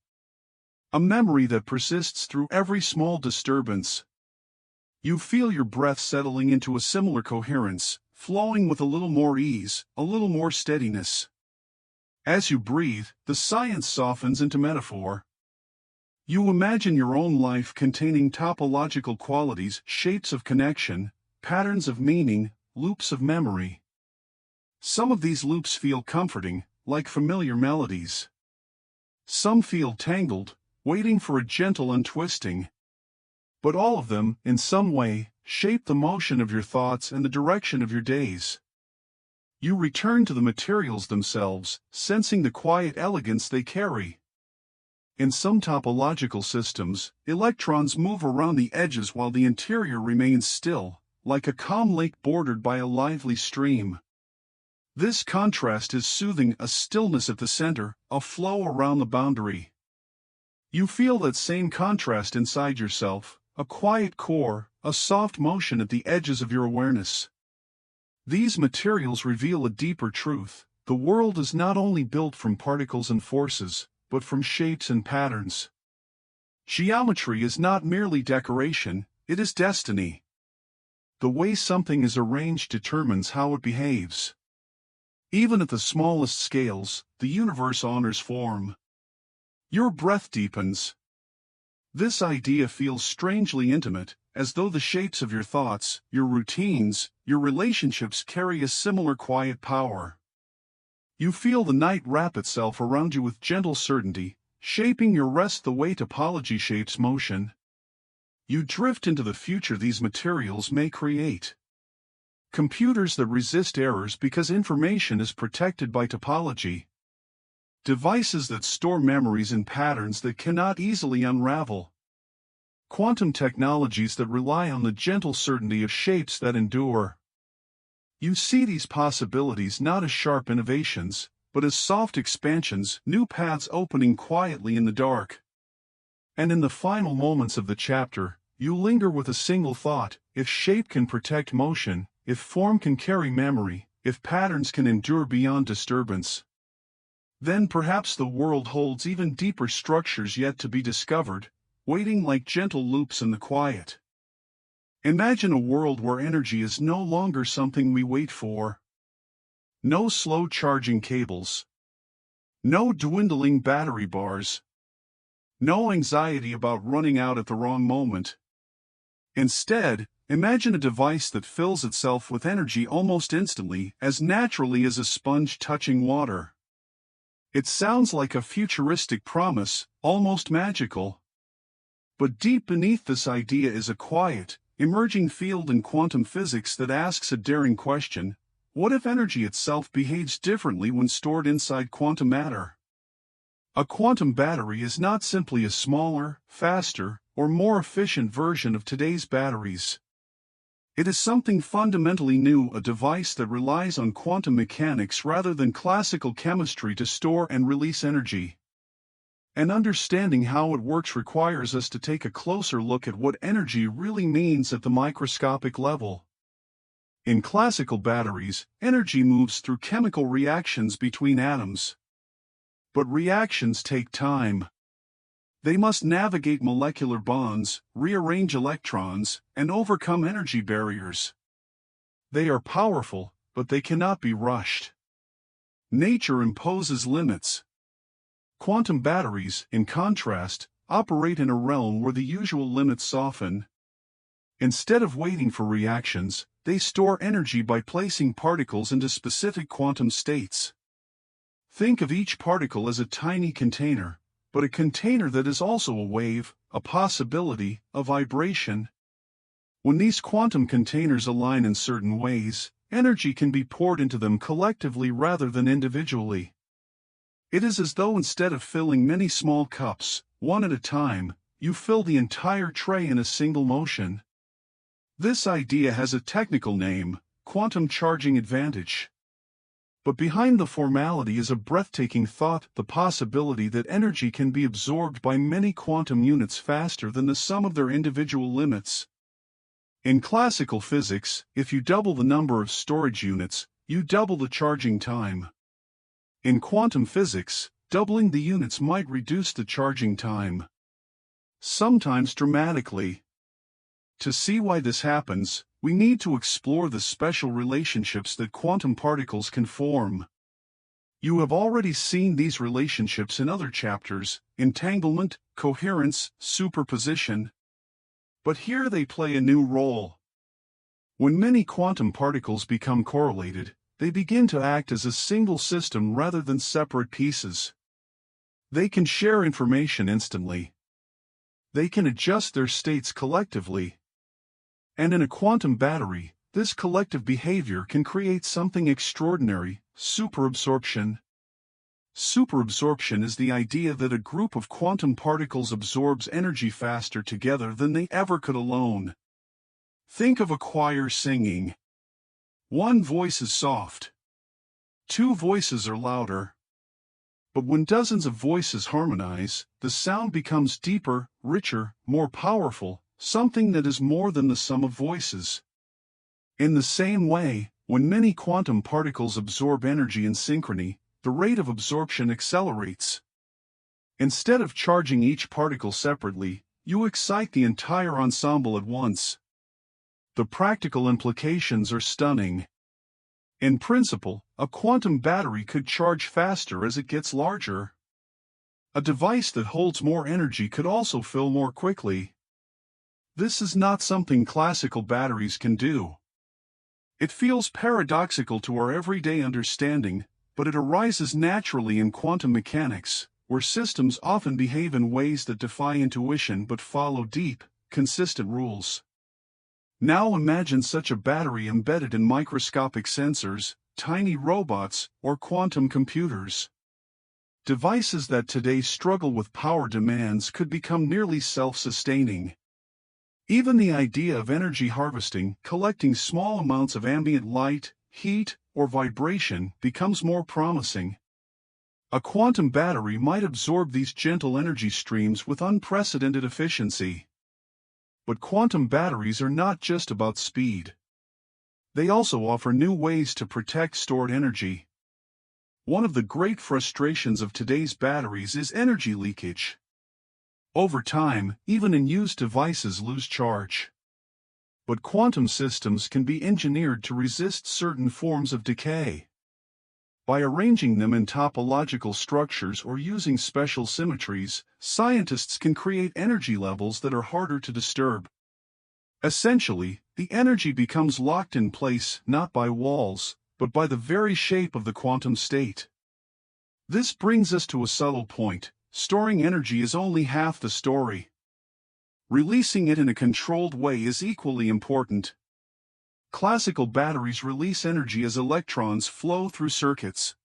A memory that persists through every small disturbance. You feel your breath settling into a similar coherence, flowing with a little more ease, a little more steadiness. As you breathe, the science softens into metaphor. You imagine your own life containing topological qualities, shapes of connection, patterns of meaning, loops of memory. Some of these loops feel comforting, like familiar melodies. Some feel tangled, waiting for a gentle untwisting. But all of them, in some way, shape the motion of your thoughts and the direction of your days. You return to the materials themselves, sensing the quiet elegance they carry. In some topological systems, electrons move around the edges while the interior remains still, like a calm lake bordered by a lively stream. This contrast is soothing, a stillness at the center, a flow around the boundary. You feel that same contrast inside yourself, a quiet core, a soft motion at the edges of your awareness. These materials reveal a deeper truth: the world is not only built from particles and forces, but from shapes and patterns. Geometry is not merely decoration, it is destiny. The way something is arranged determines how it behaves. Even at the smallest scales, the universe honors form. Your breath deepens. This idea feels strangely intimate, as though the shapes of your thoughts, your routines, your relationships carry a similar quiet power. You feel the night wrap itself around you with gentle certainty, shaping your rest the way topology shapes motion. You drift into the future these materials may create. Computers that resist errors because information is protected by topology. Devices that store memories in patterns that cannot easily unravel. Quantum technologies that rely on the gentle certainty of shapes that endure. You see these possibilities not as sharp innovations, but as soft expansions, new paths opening quietly in the dark. And in the final moments of the chapter, you linger with a single thought: if shape can protect motion, if form can carry memory, if patterns can endure beyond disturbance, then perhaps the world holds even deeper structures yet to be discovered, waiting like gentle loops in the quiet. Imagine a world where energy is no longer something we wait for. No slow charging cables. No dwindling battery bars. No anxiety about running out at the wrong moment. Instead, imagine a device that fills itself with energy almost instantly, as naturally as a sponge touching water. It sounds like a futuristic promise, almost magical. But deep beneath this idea is a quiet, emerging field in quantum physics that asks a daring question: what if energy itself behaves differently when stored inside quantum matter? A quantum battery is not simply a smaller, faster, or more efficient version of today's batteries. It is something fundamentally new, a device that relies on quantum mechanics rather than classical chemistry to store and release energy. And understanding how it works requires us to take a closer look at what energy really means at the microscopic level. In classical batteries, energy moves through chemical reactions between atoms. But reactions take time. They must navigate molecular bonds, rearrange electrons, and overcome energy barriers. They are powerful, but they cannot be rushed. Nature imposes limits. Quantum batteries, in contrast, operate in a realm where the usual limits soften. Instead of waiting for reactions, they store energy by placing particles into specific quantum states. Think of each particle as a tiny container, but a container that is also a wave, a possibility, a vibration. When these quantum containers align in certain ways, energy can be poured into them collectively rather than individually. It is as though instead of filling many small cups, one at a time, you fill the entire tray in a single motion. This idea has a technical name: quantum charging advantage. But behind the formality is a breathtaking thought: the possibility that energy can be absorbed by many quantum units faster than the sum of their individual limits. In classical physics, if you double the number of storage units, you double the charging time. In quantum physics, doubling the units might reduce the charging time. Sometimes dramatically. To see why this happens, we need to explore the special relationships that quantum particles can form. You have already seen these relationships in other chapters: entanglement, coherence, superposition. But here they play a new role. When many quantum particles become correlated, they begin to act as a single system rather than separate pieces. They can share information instantly. They can adjust their states collectively. And in a quantum battery, this collective behavior can create something extraordinary: superabsorption. Superabsorption is the idea that a group of quantum particles absorbs energy faster together than they ever could alone. Think of a choir singing. One voice is soft. Two voices are louder. But when dozens of voices harmonize, the sound becomes deeper, richer, more powerful, something that is more than the sum of voices. In the same way, when many quantum particles absorb energy in synchrony, the rate of absorption accelerates. Instead of charging each particle separately, you excite the entire ensemble at once. The practical implications are stunning. In principle, a quantum battery could charge faster as it gets larger. A device that holds more energy could also fill more quickly. This is not something classical batteries can do. It feels paradoxical to our everyday understanding, but it arises naturally in quantum mechanics, where systems often behave in ways that defy intuition but follow deep, consistent rules. Now imagine such a battery embedded in microscopic sensors, tiny robots, or quantum computers. Devices that today struggle with power demands could become nearly self-sustaining. Even the idea of energy harvesting, collecting small amounts of ambient light, heat, or vibration, becomes more promising. A quantum battery might absorb these gentle energy streams with unprecedented efficiency. But quantum batteries are not just about speed. They also offer new ways to protect stored energy. One of the great frustrations of today's batteries is energy leakage. Over time, even in-use devices lose charge. But quantum systems can be engineered to resist certain forms of decay. By arranging them in topological structures or using special symmetries, scientists can create energy levels that are harder to disturb. Essentially, the energy becomes locked in place not by walls, but by the very shape of the quantum state. This brings us to a subtle point: storing energy is only half the story. Releasing it in a controlled way is equally important. Classical batteries release energy as electrons flow through circuits.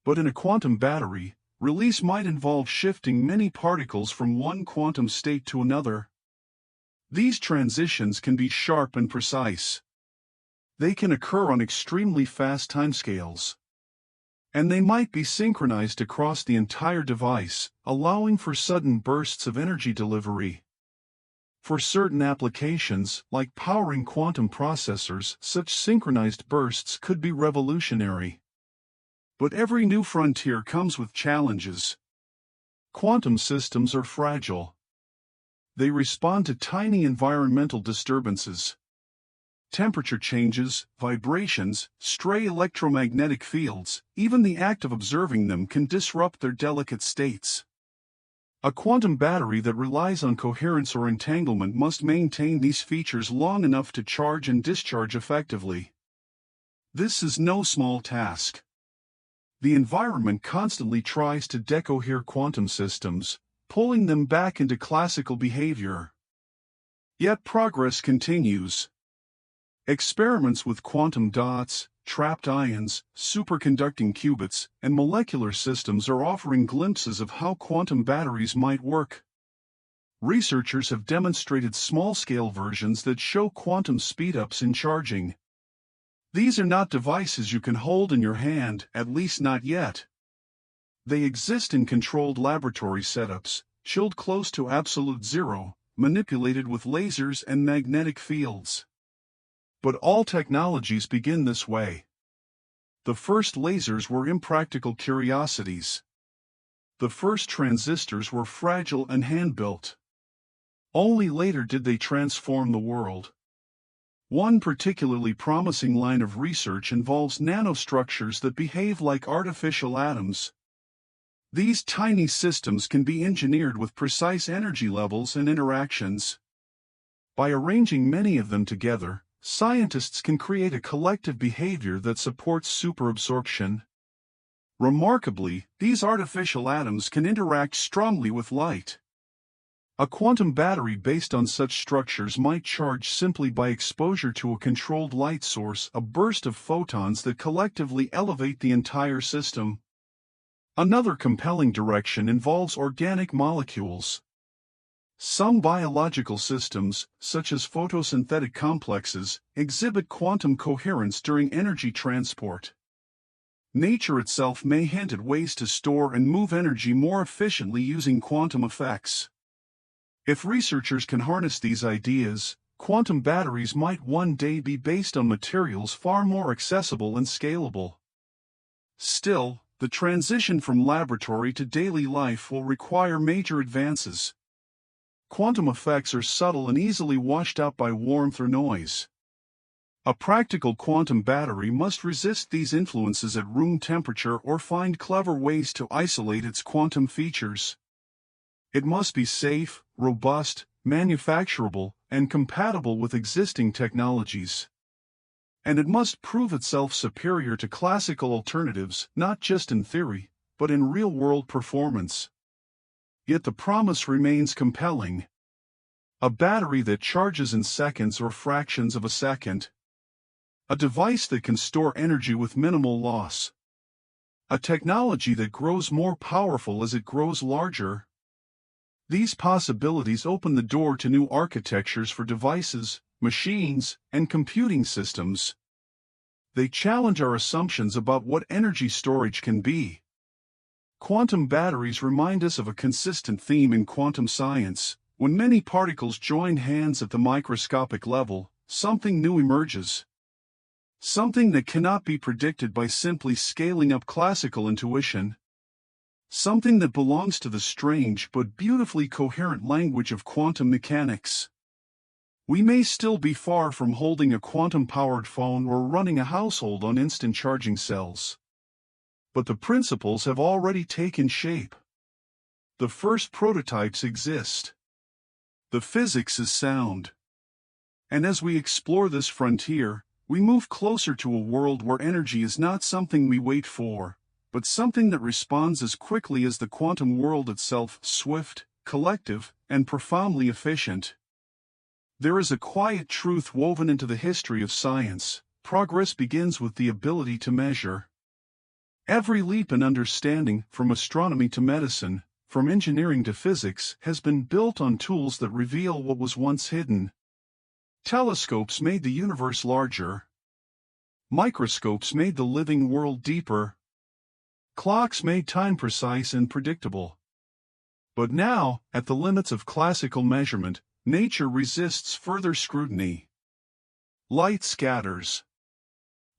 But in a quantum battery, release might involve shifting many particles from one quantum state to another. These transitions can be sharp and precise. They can occur on extremely fast timescales. And they might be synchronized across the entire device, allowing for sudden bursts of energy delivery. For certain applications, like powering quantum processors, such synchronized bursts could be revolutionary. But every new frontier comes with challenges. Quantum systems are fragile. They respond to tiny environmental disturbances. Temperature changes, vibrations, stray electromagnetic fields, even the act of observing them can disrupt their delicate states. A quantum battery that relies on coherence or entanglement must maintain these features long enough to charge and discharge effectively. This is no small task. The environment constantly tries to decohere quantum systems, pulling them back into classical behavior. Yet progress continues. Experiments with quantum dots, trapped ions, superconducting qubits, and molecular systems are offering glimpses of how quantum batteries might work. Researchers have demonstrated small-scale versions that show quantum speedups in charging. These are not devices you can hold in your hand, at least not yet. They exist in controlled laboratory setups, chilled close to absolute zero, manipulated with lasers and magnetic fields. But all technologies begin this way. The first lasers were impractical curiosities. The first transistors were fragile and hand-built. Only later did they transform the world. One particularly promising line of research involves nanostructures that behave like artificial atoms. These tiny systems can be engineered with precise energy levels and interactions. By arranging many of them together, scientists can create a collective behavior that supports superabsorption. Remarkably, these artificial atoms can interact strongly with light. A quantum battery based on such structures might charge simply by exposure to a controlled light source, a burst of photons that collectively elevate the entire system. Another compelling direction involves organic molecules. Some biological systems, such as photosynthetic complexes, exhibit quantum coherence during energy transport. Nature itself may hint at ways to store and move energy more efficiently using quantum effects. If researchers can harness these ideas, quantum batteries might one day be based on materials far more accessible and scalable. Still, the transition from laboratory to daily life will require major advances. Quantum effects are subtle and easily washed out by warmth or noise. A practical quantum battery must resist these influences at room temperature or find clever ways to isolate its quantum features. It must be safe, robust, manufacturable, and compatible with existing technologies. And it must prove itself superior to classical alternatives, not just in theory, but in real-world performance. Yet the promise remains compelling. A battery that charges in seconds or fractions of a second. A device that can store energy with minimal loss. A technology that grows more powerful as it grows larger. These possibilities open the door to new architectures for devices, machines, and computing systems. They challenge our assumptions about what energy storage can be. Quantum batteries remind us of a consistent theme in quantum science. When many particles join hands at the microscopic level, something new emerges. Something that cannot be predicted by simply scaling up classical intuition. Something that belongs to the strange but beautifully coherent language of quantum mechanics. We may still be far from holding a quantum-powered phone or running a household on instant charging cells. But the principles have already taken shape. The first prototypes exist. The physics is sound. And as we explore this frontier, we move closer to a world where energy is not something we wait for, but something that responds as quickly as the quantum world itself, swift, collective, and profoundly efficient. There is a quiet truth woven into the history of science: progress begins with the ability to measure. Every leap in understanding, from astronomy to medicine, from engineering to physics, has been built on tools that reveal what was once hidden. Telescopes made the universe larger. Microscopes made the living world deeper. Clocks made time precise and predictable. But now, at the limits of classical measurement, nature resists further scrutiny. Light scatters.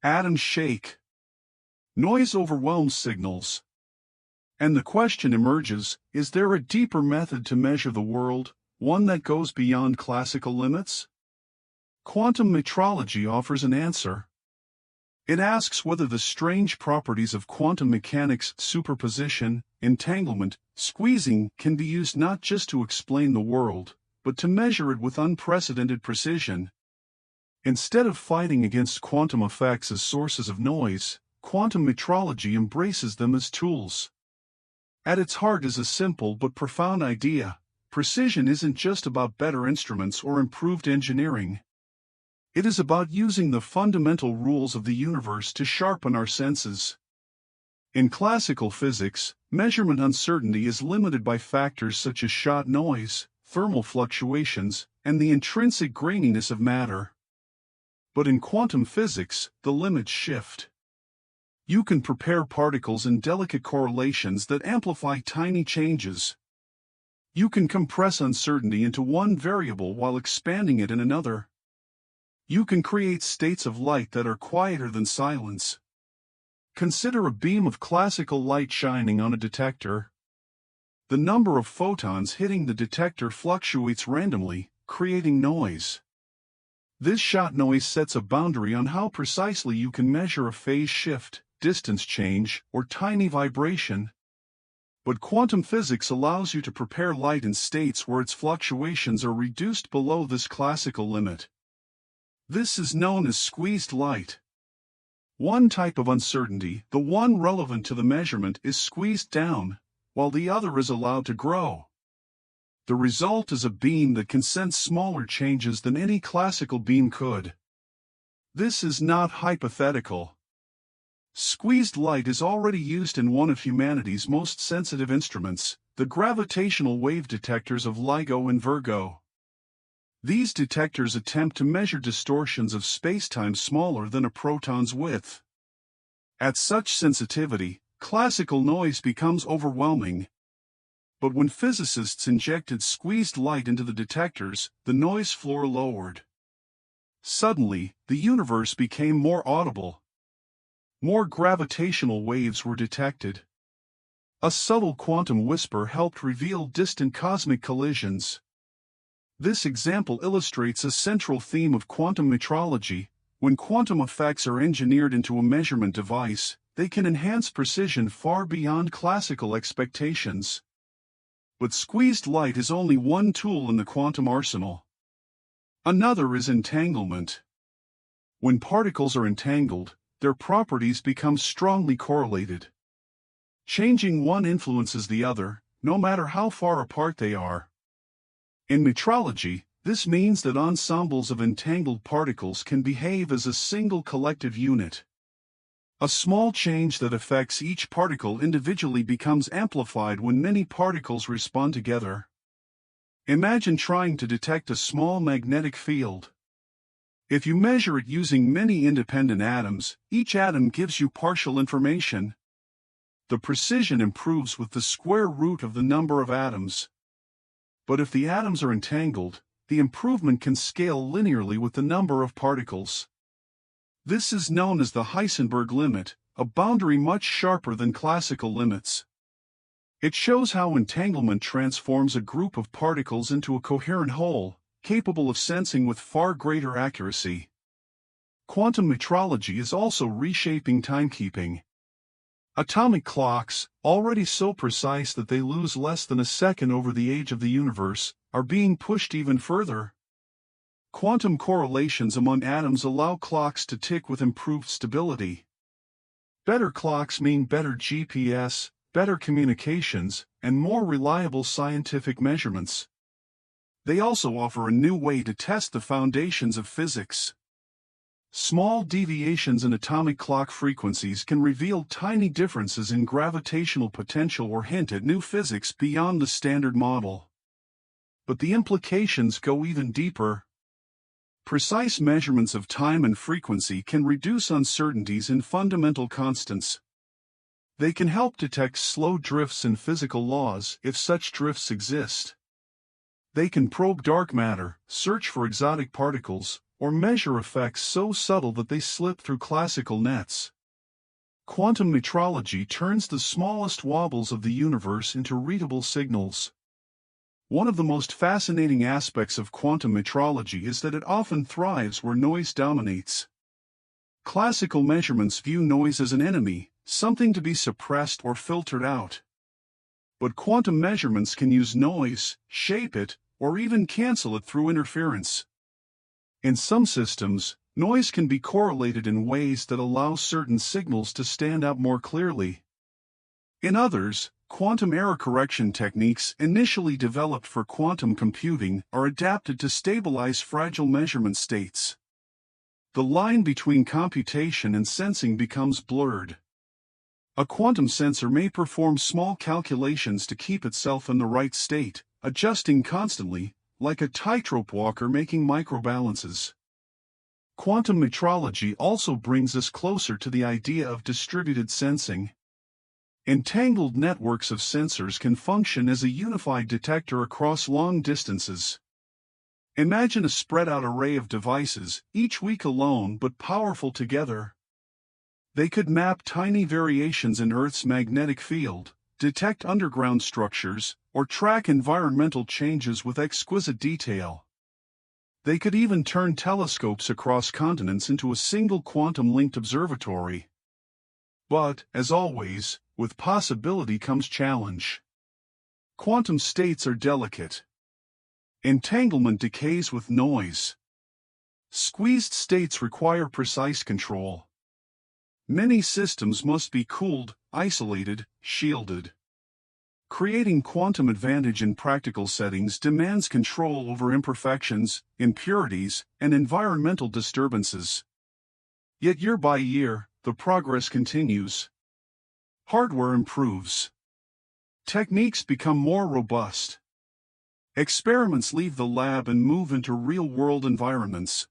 Atoms shake. Noise overwhelms signals. And the question emerges: is there a deeper method to measure the world, one that goes beyond classical limits? Quantum metrology offers an answer. It asks whether the strange properties of quantum mechanics, superposition, entanglement, squeezing, can be used not just to explain the world, but to measure it with unprecedented precision. Instead of fighting against quantum effects as sources of noise, quantum metrology embraces them as tools. At its heart is a simple but profound idea: precision isn't just about better instruments or improved engineering. It is about using the fundamental rules of the universe to sharpen our senses. In classical physics, measurement uncertainty is limited by factors such as shot noise, thermal fluctuations, and the intrinsic graininess of matter. But in quantum physics, the limits shift. You can prepare particles in delicate correlations that amplify tiny changes. You can compress uncertainty into one variable while expanding it in another. You can create states of light that are quieter than silence. Consider a beam of classical light shining on a detector. The number of photons hitting the detector fluctuates randomly, creating noise. This shot noise sets a boundary on how precisely you can measure a phase shift, distance change, or tiny vibration. But quantum physics allows you to prepare light in states where its fluctuations are reduced below this classical limit. This is known as squeezed light. One type of uncertainty, the one relevant to the measurement, is squeezed down, while the other is allowed to grow. The result is a beam that can sense smaller changes than any classical beam could. This is not hypothetical. Squeezed light is already used in one of humanity's most sensitive instruments, the gravitational wave detectors of LIGO and Virgo. These detectors attempt to measure distortions of spacetime smaller than a proton's width. At such sensitivity, classical noise becomes overwhelming. But when physicists injected squeezed light into the detectors, the noise floor lowered. Suddenly, the universe became more audible. More gravitational waves were detected. A subtle quantum whisper helped reveal distant cosmic collisions. This example illustrates a central theme of quantum metrology. When quantum effects are engineered into a measurement device, they can enhance precision far beyond classical expectations. But squeezed light is only one tool in the quantum arsenal. Another is entanglement. When particles are entangled, their properties become strongly correlated. Changing one influences the other, no matter how far apart they are. In metrology, this means that ensembles of entangled particles can behave as a single collective unit. A small change that affects each particle individually becomes amplified when many particles respond together. Imagine trying to detect a small magnetic field. If you measure it using many independent atoms, each atom gives you partial information. The precision improves with the square root of the number of atoms. But if the atoms are entangled, the improvement can scale linearly with the number of particles. This is known as the Heisenberg limit, a boundary much sharper than classical limits. It shows how entanglement transforms a group of particles into a coherent whole, capable of sensing with far greater accuracy. Quantum metrology is also reshaping timekeeping. Atomic clocks, already so precise that they lose less than a second over the age of the universe, are being pushed even further. Quantum correlations among atoms allow clocks to tick with improved stability. Better clocks mean better GPS, better communications, and more reliable scientific measurements. They also offer a new way to test the foundations of physics. Small deviations in atomic clock frequencies can reveal tiny differences in gravitational potential or hint at new physics beyond the standard model. But the implications go even deeper. Precise measurements of time and frequency can reduce uncertainties in fundamental constants. They can help detect slow drifts in physical laws if such drifts exist. They can probe dark matter, search for exotic particles, or measure effects so subtle that they slip through classical nets. Quantum metrology turns the smallest wobbles of the universe into readable signals. One of the most fascinating aspects of quantum metrology is that it often thrives where noise dominates. Classical measurements view noise as an enemy, something to be suppressed or filtered out. But quantum measurements can use noise, shape it, or even cancel it through interference. In some systems, noise can be correlated in ways that allow certain signals to stand out more clearly. In others, quantum error correction techniques initially developed for quantum computing are adapted to stabilize fragile measurement states. The line between computation and sensing becomes blurred. A quantum sensor may perform small calculations to keep itself in the right state, adjusting constantly, like a tightrope walker making microbalances. Quantum metrology also brings us closer to the idea of distributed sensing. Entangled networks of sensors can function as a unified detector across long distances. Imagine a spread-out array of devices, each weak alone but powerful together. They could map tiny variations in Earth's magnetic field, detect underground structures, or track environmental changes with exquisite detail. They could even turn telescopes across continents into a single quantum-linked observatory. But, as always, with possibility comes challenge. Quantum states are delicate. Entanglement decays with noise. Squeezed states require precise control. Many systems must be cooled, isolated, shielded. Creating quantum advantage in practical settings demands control over imperfections, impurities, and environmental disturbances. Yet year by year, the progress continues. Hardware improves. Techniques become more robust. Experiments leave the lab and move into real-world environments.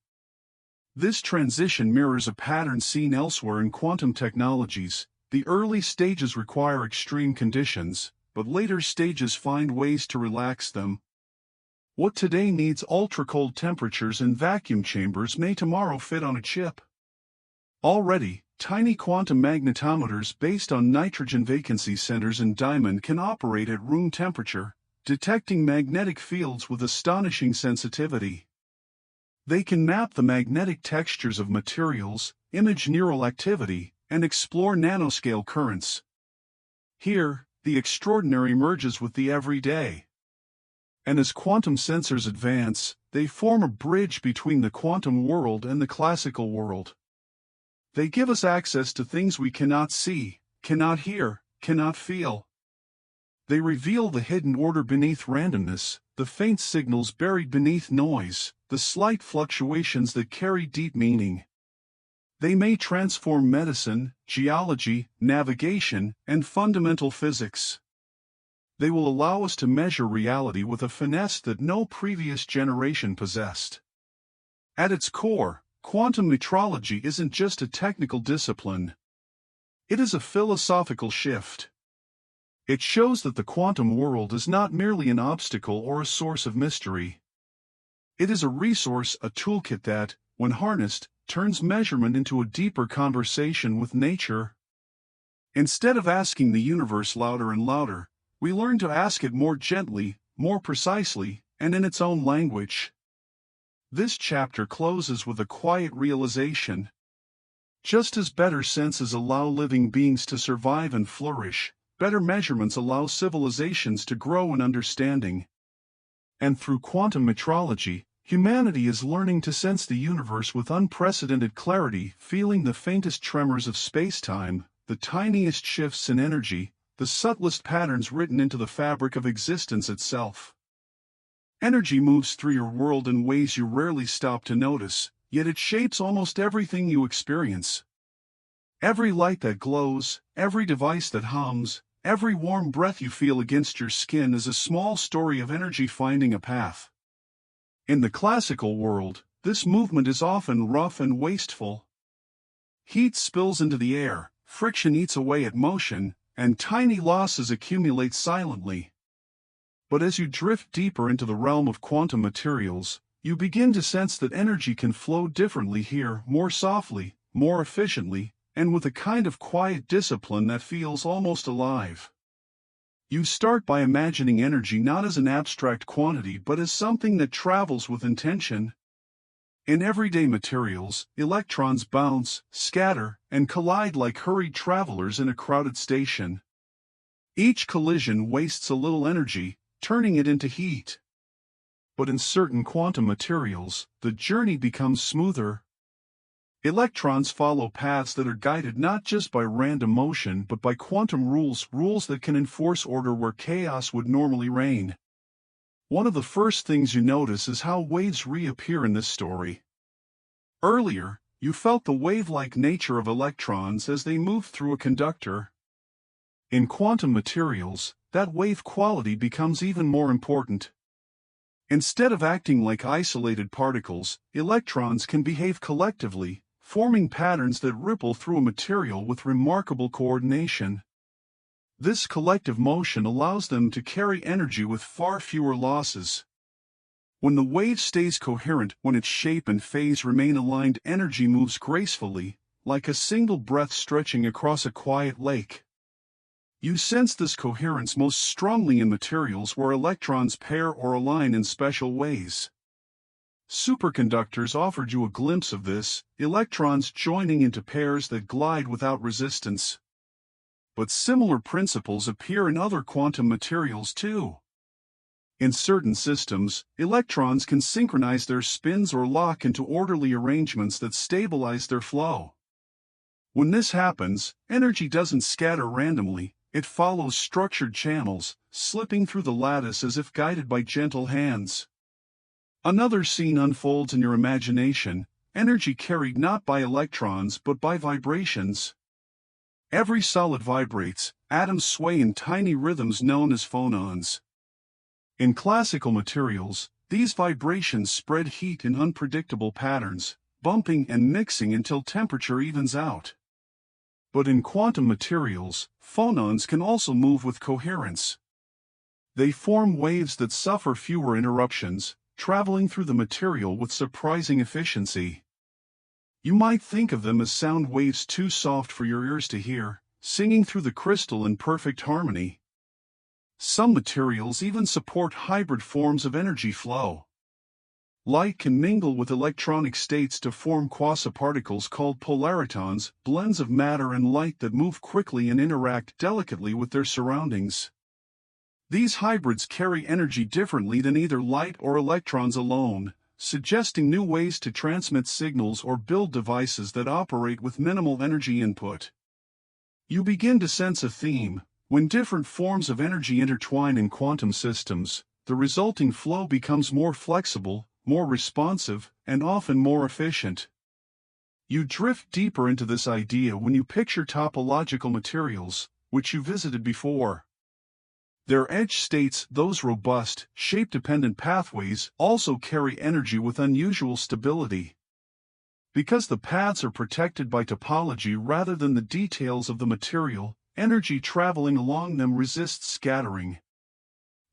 This transition mirrors a pattern seen elsewhere in quantum technologies. The early stages require extreme conditions, but later stages find ways to relax them. What today needs ultra-cold temperatures and vacuum chambers may tomorrow fit on a chip. Already, tiny quantum magnetometers based on nitrogen vacancy centers in diamond can operate at room temperature, detecting magnetic fields with astonishing sensitivity. They can map the magnetic textures of materials, image neural activity, and explore nanoscale currents. Here, the extraordinary merges with the everyday. And as quantum sensors advance, they form a bridge between the quantum world and the classical world. They give us access to things we cannot see, cannot hear, cannot feel. They reveal the hidden order beneath randomness, the faint signals buried beneath noise, the slight fluctuations that carry deep meaning. They may transform medicine, geology, navigation, and fundamental physics. They will allow us to measure reality with a finesse that no previous generation possessed. At its core, quantum metrology isn't just a technical discipline. It is a philosophical shift. It shows that the quantum world is not merely an obstacle or a source of mystery. It is a resource, a toolkit that, when harnessed, turns measurement into a deeper conversation with nature. Instead of asking the universe louder and louder, we learn to ask it more gently, more precisely, and in its own language. This chapter closes with a quiet realization. Just as better senses allow living beings to survive and flourish, better measurements allow civilizations to grow in understanding. And through quantum metrology, humanity is learning to sense the universe with unprecedented clarity, feeling the faintest tremors of space-time, the tiniest shifts in energy, the subtlest patterns written into the fabric of existence itself. Energy moves through your world in ways you rarely stop to notice, yet it shapes almost everything you experience. Every light that glows, every device that hums, every warm breath you feel against your skin is a small story of energy finding a path. In the classical world, this movement is often rough and wasteful. Heat spills into the air, friction eats away at motion, and tiny losses accumulate silently. But as you drift deeper into the realm of quantum materials, you begin to sense that energy can flow differently here, more softly, more efficiently, and with a kind of quiet discipline that feels almost alive. You start by imagining energy not as an abstract quantity but as something that travels with intention. In everyday materials, electrons bounce, scatter, and collide like hurried travelers in a crowded station. Each collision wastes a little energy, turning it into heat. But in certain quantum materials, the journey becomes smoother. Electrons follow paths that are guided not just by random motion but by quantum rules that can enforce order where chaos would normally reign. One of the first things you notice is how waves reappear in this story. Earlier, you felt the wave-like nature of electrons as they moved through a conductor. In quantum materials, that wave quality becomes even more important. Instead of acting like isolated particles, electrons can behave collectively, forming patterns that ripple through a material with remarkable coordination. This collective motion allows them to carry energy with far fewer losses. When the wave stays coherent, when its shape and phase remain aligned, energy moves gracefully, like a single breath stretching across a quiet lake. You sense this coherence most strongly in materials where electrons pair or align in special ways. Superconductors offered you a glimpse of this, electrons joining into pairs that glide without resistance. But similar principles appear in other quantum materials too. In certain systems, electrons can synchronize their spins or lock into orderly arrangements that stabilize their flow. When this happens, energy doesn't scatter randomly, It follows structured channels, slipping through the lattice as if guided by gentle hands. Another scene unfolds in your imagination, energy carried not by electrons but by vibrations. Every solid vibrates, atoms sway in tiny rhythms known as phonons. In classical materials, these vibrations spread heat in unpredictable patterns, bumping and mixing until temperature evens out. But in quantum materials, phonons can also move with coherence. They form waves that suffer fewer interruptions, traveling through the material with surprising efficiency. You might think of them as sound waves too soft for your ears to hear, singing through the crystal in perfect harmony. Some materials even support hybrid forms of energy flow. Light can mingle with electronic states to form quasiparticles called polaritons, blends of matter and light that move quickly and interact delicately with their surroundings. These hybrids carry energy differently than either light or electrons alone, suggesting new ways to transmit signals or build devices that operate with minimal energy input. You begin to sense a theme. When different forms of energy intertwine in quantum systems, the resulting flow becomes more flexible, more responsive, and often more efficient. You drift deeper into this idea when you picture topological materials, which you visited before. Their edge states, those robust, shape-dependent pathways, also carry energy with unusual stability. Because the paths are protected by topology rather than the details of the material, energy traveling along them resists scattering.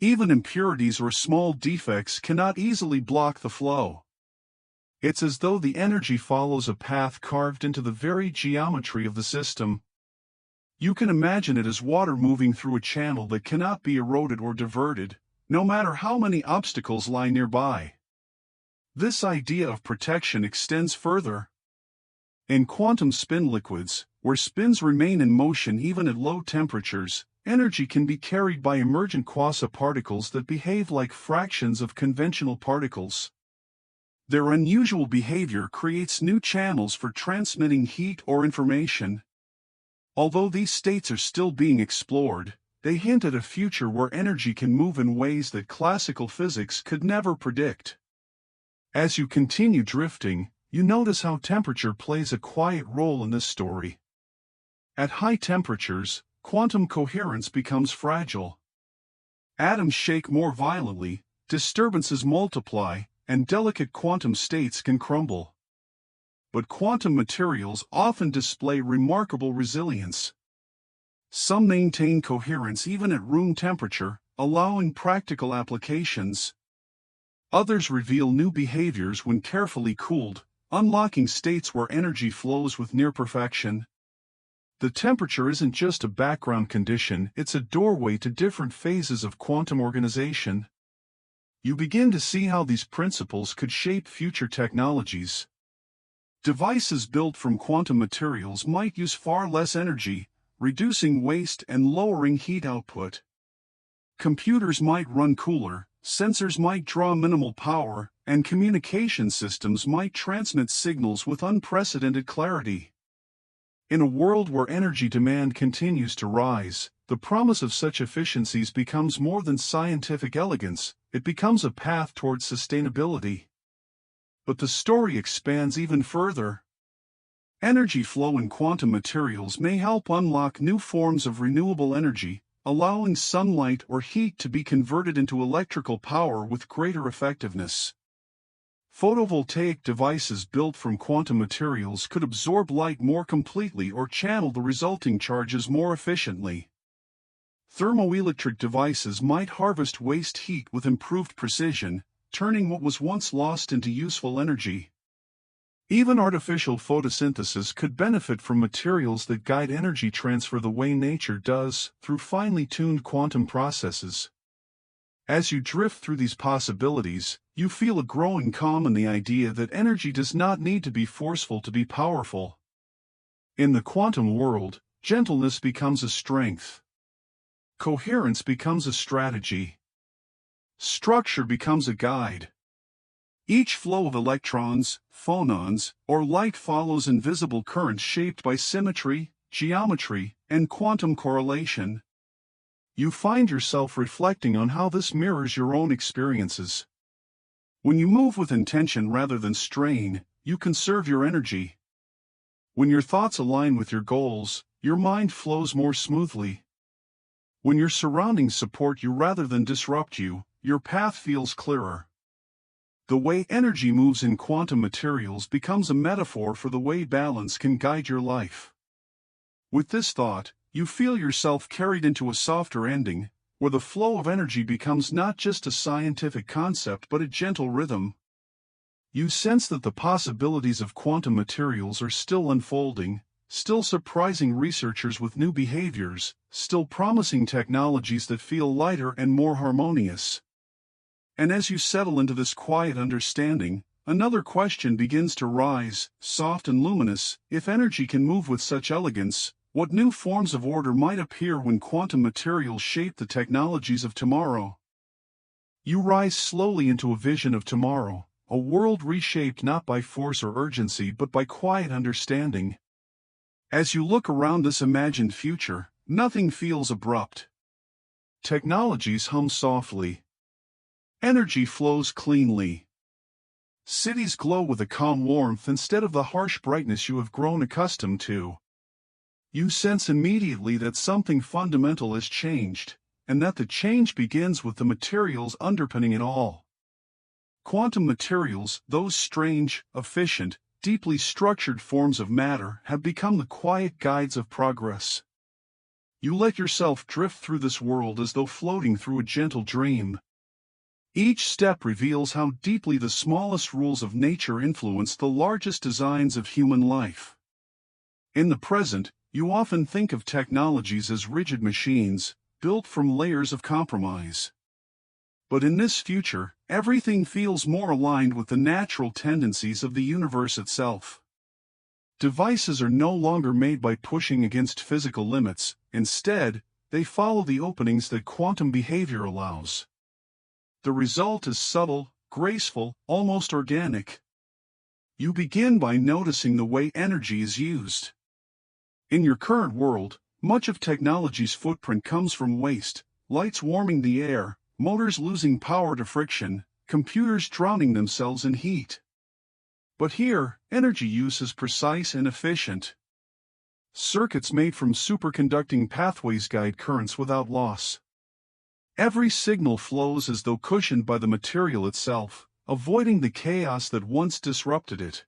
Even impurities or small defects cannot easily block the flow. It's as though the energy follows a path carved into the very geometry of the system. You can imagine it as water moving through a channel that cannot be eroded or diverted, no matter how many obstacles lie nearby. This idea of protection extends further. In quantum spin liquids, where spins remain in motion even at low temperatures, energy can be carried by emergent quasiparticles that behave like fractions of conventional particles. Their unusual behavior creates new channels for transmitting heat or information. Although these states are still being explored, they hint at a future where energy can move in ways that classical physics could never predict. As you continue drifting, you notice how temperature plays a quiet role in this story. At high temperatures, quantum coherence becomes fragile. Atoms shake more violently, disturbances multiply, and delicate quantum states can crumble. But quantum materials often display remarkable resilience. Some maintain coherence even at room temperature, allowing practical applications. Others reveal new behaviors when carefully cooled, unlocking states where energy flows with near perfection. The temperature isn't just a background condition, it's a doorway to different phases of quantum organization. You begin to see how these principles could shape future technologies. Devices built from quantum materials might use far less energy, reducing waste and lowering heat output. Computers might run cooler, sensors might draw minimal power, and communication systems might transmit signals with unprecedented clarity. In a world where energy demand continues to rise, the promise of such efficiencies becomes more than scientific elegance, it becomes a path towards sustainability. But the story expands even further. Energy flow in quantum materials may help unlock new forms of renewable energy, allowing sunlight or heat to be converted into electrical power with greater effectiveness. Photovoltaic devices built from quantum materials could absorb light more completely or channel the resulting charges more efficiently. Thermoelectric devices might harvest waste heat with improved precision, turning what was once lost into useful energy. Even artificial photosynthesis could benefit from materials that guide energy transfer the way nature does, through finely tuned quantum processes. As you drift through these possibilities, you feel a growing calm in the idea that energy does not need to be forceful to be powerful. In the quantum world, gentleness becomes a strength. Coherence becomes a strategy. Structure becomes a guide. Each flow of electrons, phonons, or light follows invisible currents shaped by symmetry, geometry, and quantum correlation. You find yourself reflecting on how this mirrors your own experiences. When you move with intention rather than strain, you conserve your energy. When your thoughts align with your goals, your mind flows more smoothly. When your surroundings support you rather than disrupt you, your path feels clearer. The way energy moves in quantum materials becomes a metaphor for the way balance can guide your life. With this thought, you feel yourself carried into a softer ending, where the flow of energy becomes not just a scientific concept but a gentle rhythm. You sense that the possibilities of quantum materials are still unfolding, still surprising researchers with new behaviors, still promising technologies that feel lighter and more harmonious. And as you settle into this quiet understanding, another question begins to rise, soft and luminous. If energy can move with such elegance, what new forms of order might appear when quantum materials shape the technologies of tomorrow? You rise slowly into a vision of tomorrow, a world reshaped not by force or urgency but by quiet understanding. As you look around this imagined future, nothing feels abrupt. Technologies hum softly. Energy flows cleanly. Cities glow with a calm warmth instead of the harsh brightness you have grown accustomed to. You sense immediately that something fundamental has changed, and that the change begins with the materials underpinning it all. Quantum materials, those strange, efficient, deeply structured forms of matter, have become the quiet guides of progress. You let yourself drift through this world as though floating through a gentle dream. Each step reveals how deeply the smallest rules of nature influence the largest designs of human life. In the present, you often think of technologies as rigid machines, built from layers of compromise. But in this future, everything feels more aligned with the natural tendencies of the universe itself. Devices are no longer made by pushing against physical limits. Instead, they follow the openings that quantum behavior allows. The result is subtle, graceful, almost organic. You begin by noticing the way energy is used. In your current world, much of technology's footprint comes from waste: lights warming the air, motors losing power to friction, computers drowning themselves in heat. But here, energy use is precise and efficient. Circuits made from superconducting pathways guide currents without loss. Every signal flows as though cushioned by the material itself, avoiding the chaos that once disrupted it.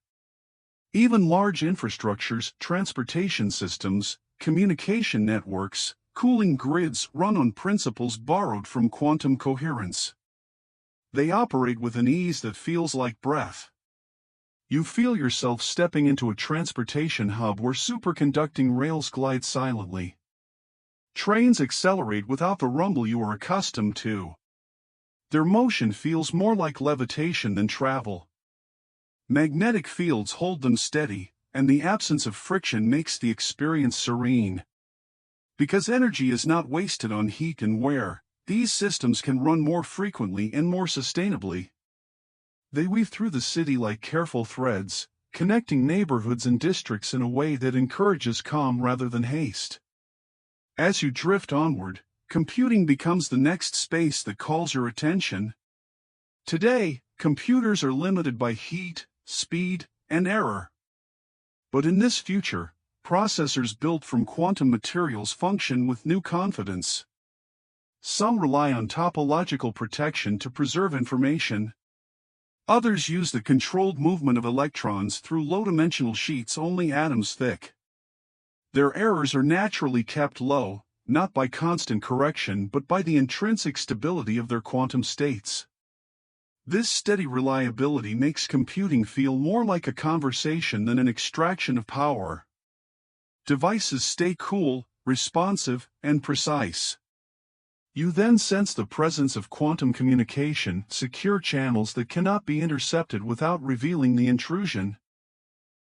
Even large infrastructures, transportation systems, communication networks, cooling grids run on principles borrowed from quantum coherence. They operate with an ease that feels like breath. You feel yourself stepping into a transportation hub where superconducting rails glide silently. Trains accelerate without the rumble you are accustomed to. Their motion feels more like levitation than travel. Magnetic fields hold them steady, and the absence of friction makes the experience serene. Because energy is not wasted on heat and wear, these systems can run more frequently and more sustainably. They weave through the city like careful threads, connecting neighborhoods and districts in a way that encourages calm rather than haste. As you drift onward, computing becomes the next space that calls your attention. Today, computers are limited by heat, speed, and error. But in this future, processors built from quantum materials function with new confidence. Some rely on topological protection to preserve information. Others use the controlled movement of electrons through low-dimensional sheets only atoms thick. Their errors are naturally kept low, not by constant correction but by the intrinsic stability of their quantum states. This steady reliability makes computing feel more like a conversation than an extraction of power. Devices stay cool, responsive, and precise. You then sense the presence of quantum communication, secure channels that cannot be intercepted without revealing the intrusion.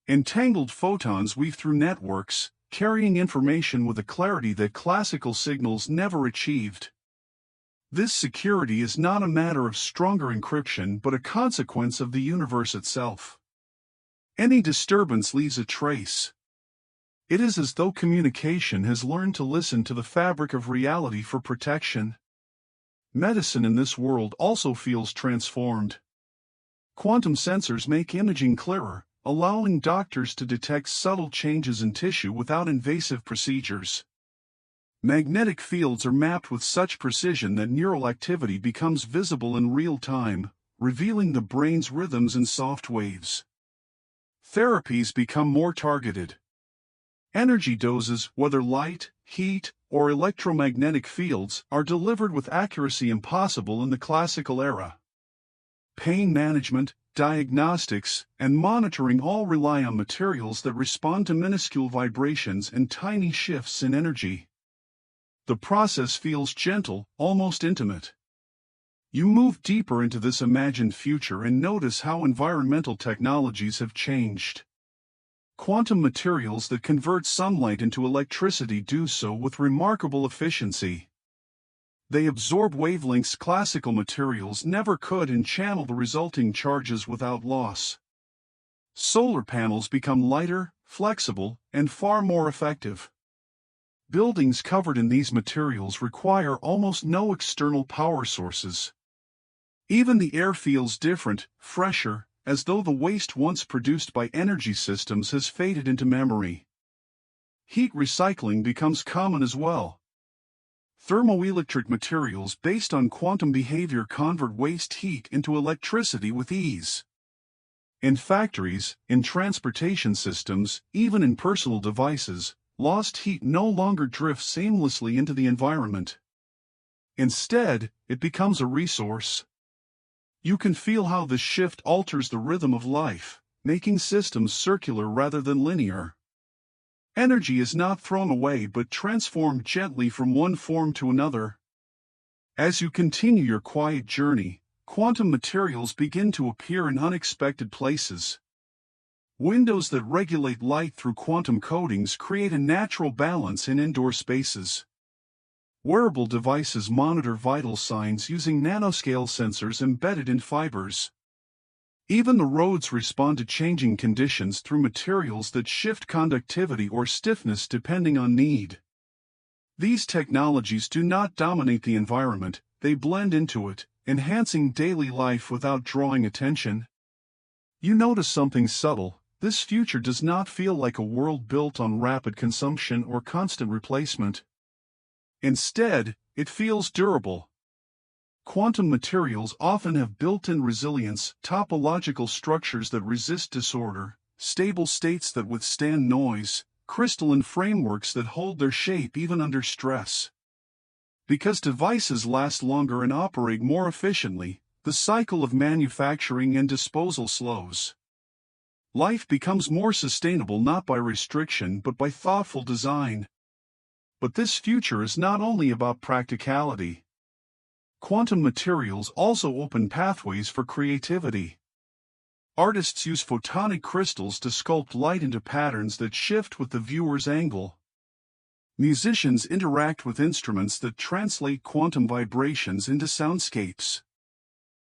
Entangled photons weave through networks, carrying information with a clarity that classical signals never achieved. This security is not a matter of stronger encryption but a consequence of the universe itself. Any disturbance leaves a trace. It is as though communication has learned to listen to the fabric of reality for protection. Medicine in this world also feels transformed. Quantum sensors make imaging clearer, allowing doctors to detect subtle changes in tissue without invasive procedures. Magnetic fields are mapped with such precision that neural activity becomes visible in real time, revealing the brain's rhythms in soft waves. Therapies become more targeted. Energy doses, whether light, heat, or electromagnetic fields, are delivered with accuracy impossible in the classical era. Pain management, diagnostics, and monitoring all rely on materials that respond to minuscule vibrations and tiny shifts in energy. The process feels gentle, almost intimate. You move deeper into this imagined future and notice how environmental technologies have changed. Quantum materials that convert sunlight into electricity do so with remarkable efficiency. They absorb wavelengths classical materials never could and channel the resulting charges without loss. Solar panels become lighter, flexible, and far more effective. Buildings covered in these materials require almost no external power sources. Even the air feels different, fresher, as though the waste once produced by energy systems has faded into memory. Heat recycling becomes common as well. Thermoelectric materials based on quantum behavior convert waste heat into electricity with ease. In factories, in transportation systems, even in personal devices, lost heat no longer drifts aimlessly into the environment. Instead, it becomes a resource. You can feel how this shift alters the rhythm of life, making systems circular rather than linear. Energy is not thrown away but transformed gently from one form to another. As you continue your quiet journey, quantum materials begin to appear in unexpected places. Windows that regulate light through quantum coatings create a natural balance in indoor spaces. Wearable devices monitor vital signs using nanoscale sensors embedded in fibers. Even the roads respond to changing conditions through materials that shift conductivity or stiffness depending on need. These technologies do not dominate the environment, they blend into it, enhancing daily life without drawing attention. You notice something subtle. This future does not feel like a world built on rapid consumption or constant replacement. Instead, it feels durable. Quantum materials often have built-in resilience, topological structures that resist disorder, stable states that withstand noise, crystalline frameworks that hold their shape even under stress. Because devices last longer and operate more efficiently, the cycle of manufacturing and disposal slows. Life becomes more sustainable not by restriction but by thoughtful design. But this future is not only about practicality. Quantum materials also open pathways for creativity. Artists use photonic crystals to sculpt light into patterns that shift with the viewer's angle. Musicians interact with instruments that translate quantum vibrations into soundscapes.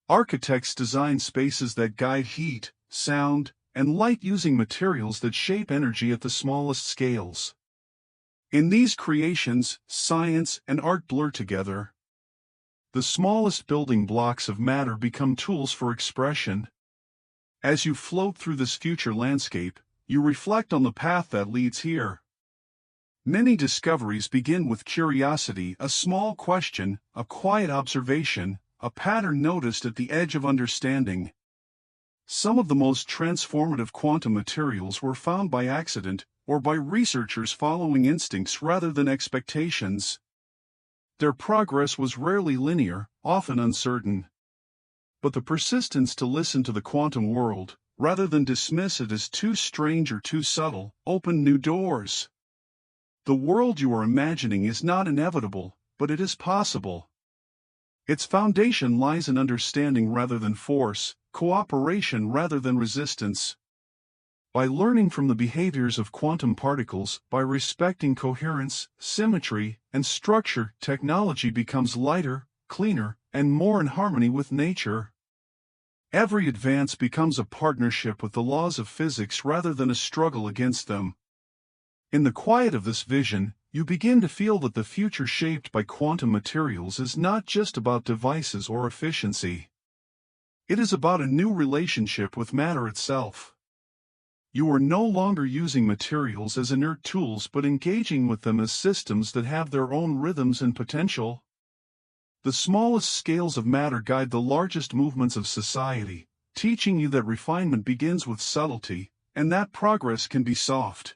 Architects design spaces that guide heat, sound, and light using materials that shape energy at the smallest scales. In these creations, science and art blur together. The smallest building blocks of matter become tools for expression. As you float through this future landscape, you reflect on the path that leads here. Many discoveries begin with curiosity, a small question, a quiet observation, a pattern noticed at the edge of understanding. Some of the most transformative quantum materials were found by accident, or by researchers following instincts rather than expectations. Their progress was rarely linear, often uncertain. But the persistence to listen to the quantum world, rather than dismiss it as too strange or too subtle, opened new doors. The world you are imagining is not inevitable, but it is possible. Its foundation lies in understanding rather than force, cooperation rather than resistance. By learning from the behaviors of quantum particles, by respecting coherence, symmetry, and structure, technology becomes lighter, cleaner, and more in harmony with nature. Every advance becomes a partnership with the laws of physics rather than a struggle against them. In the quiet of this vision, you begin to feel that the future shaped by quantum materials is not just about devices or efficiency. It is about a new relationship with matter itself. You are no longer using materials as inert tools but engaging with them as systems that have their own rhythms and potential. The smallest scales of matter guide the largest movements of society, teaching you that refinement begins with subtlety, and that progress can be soft.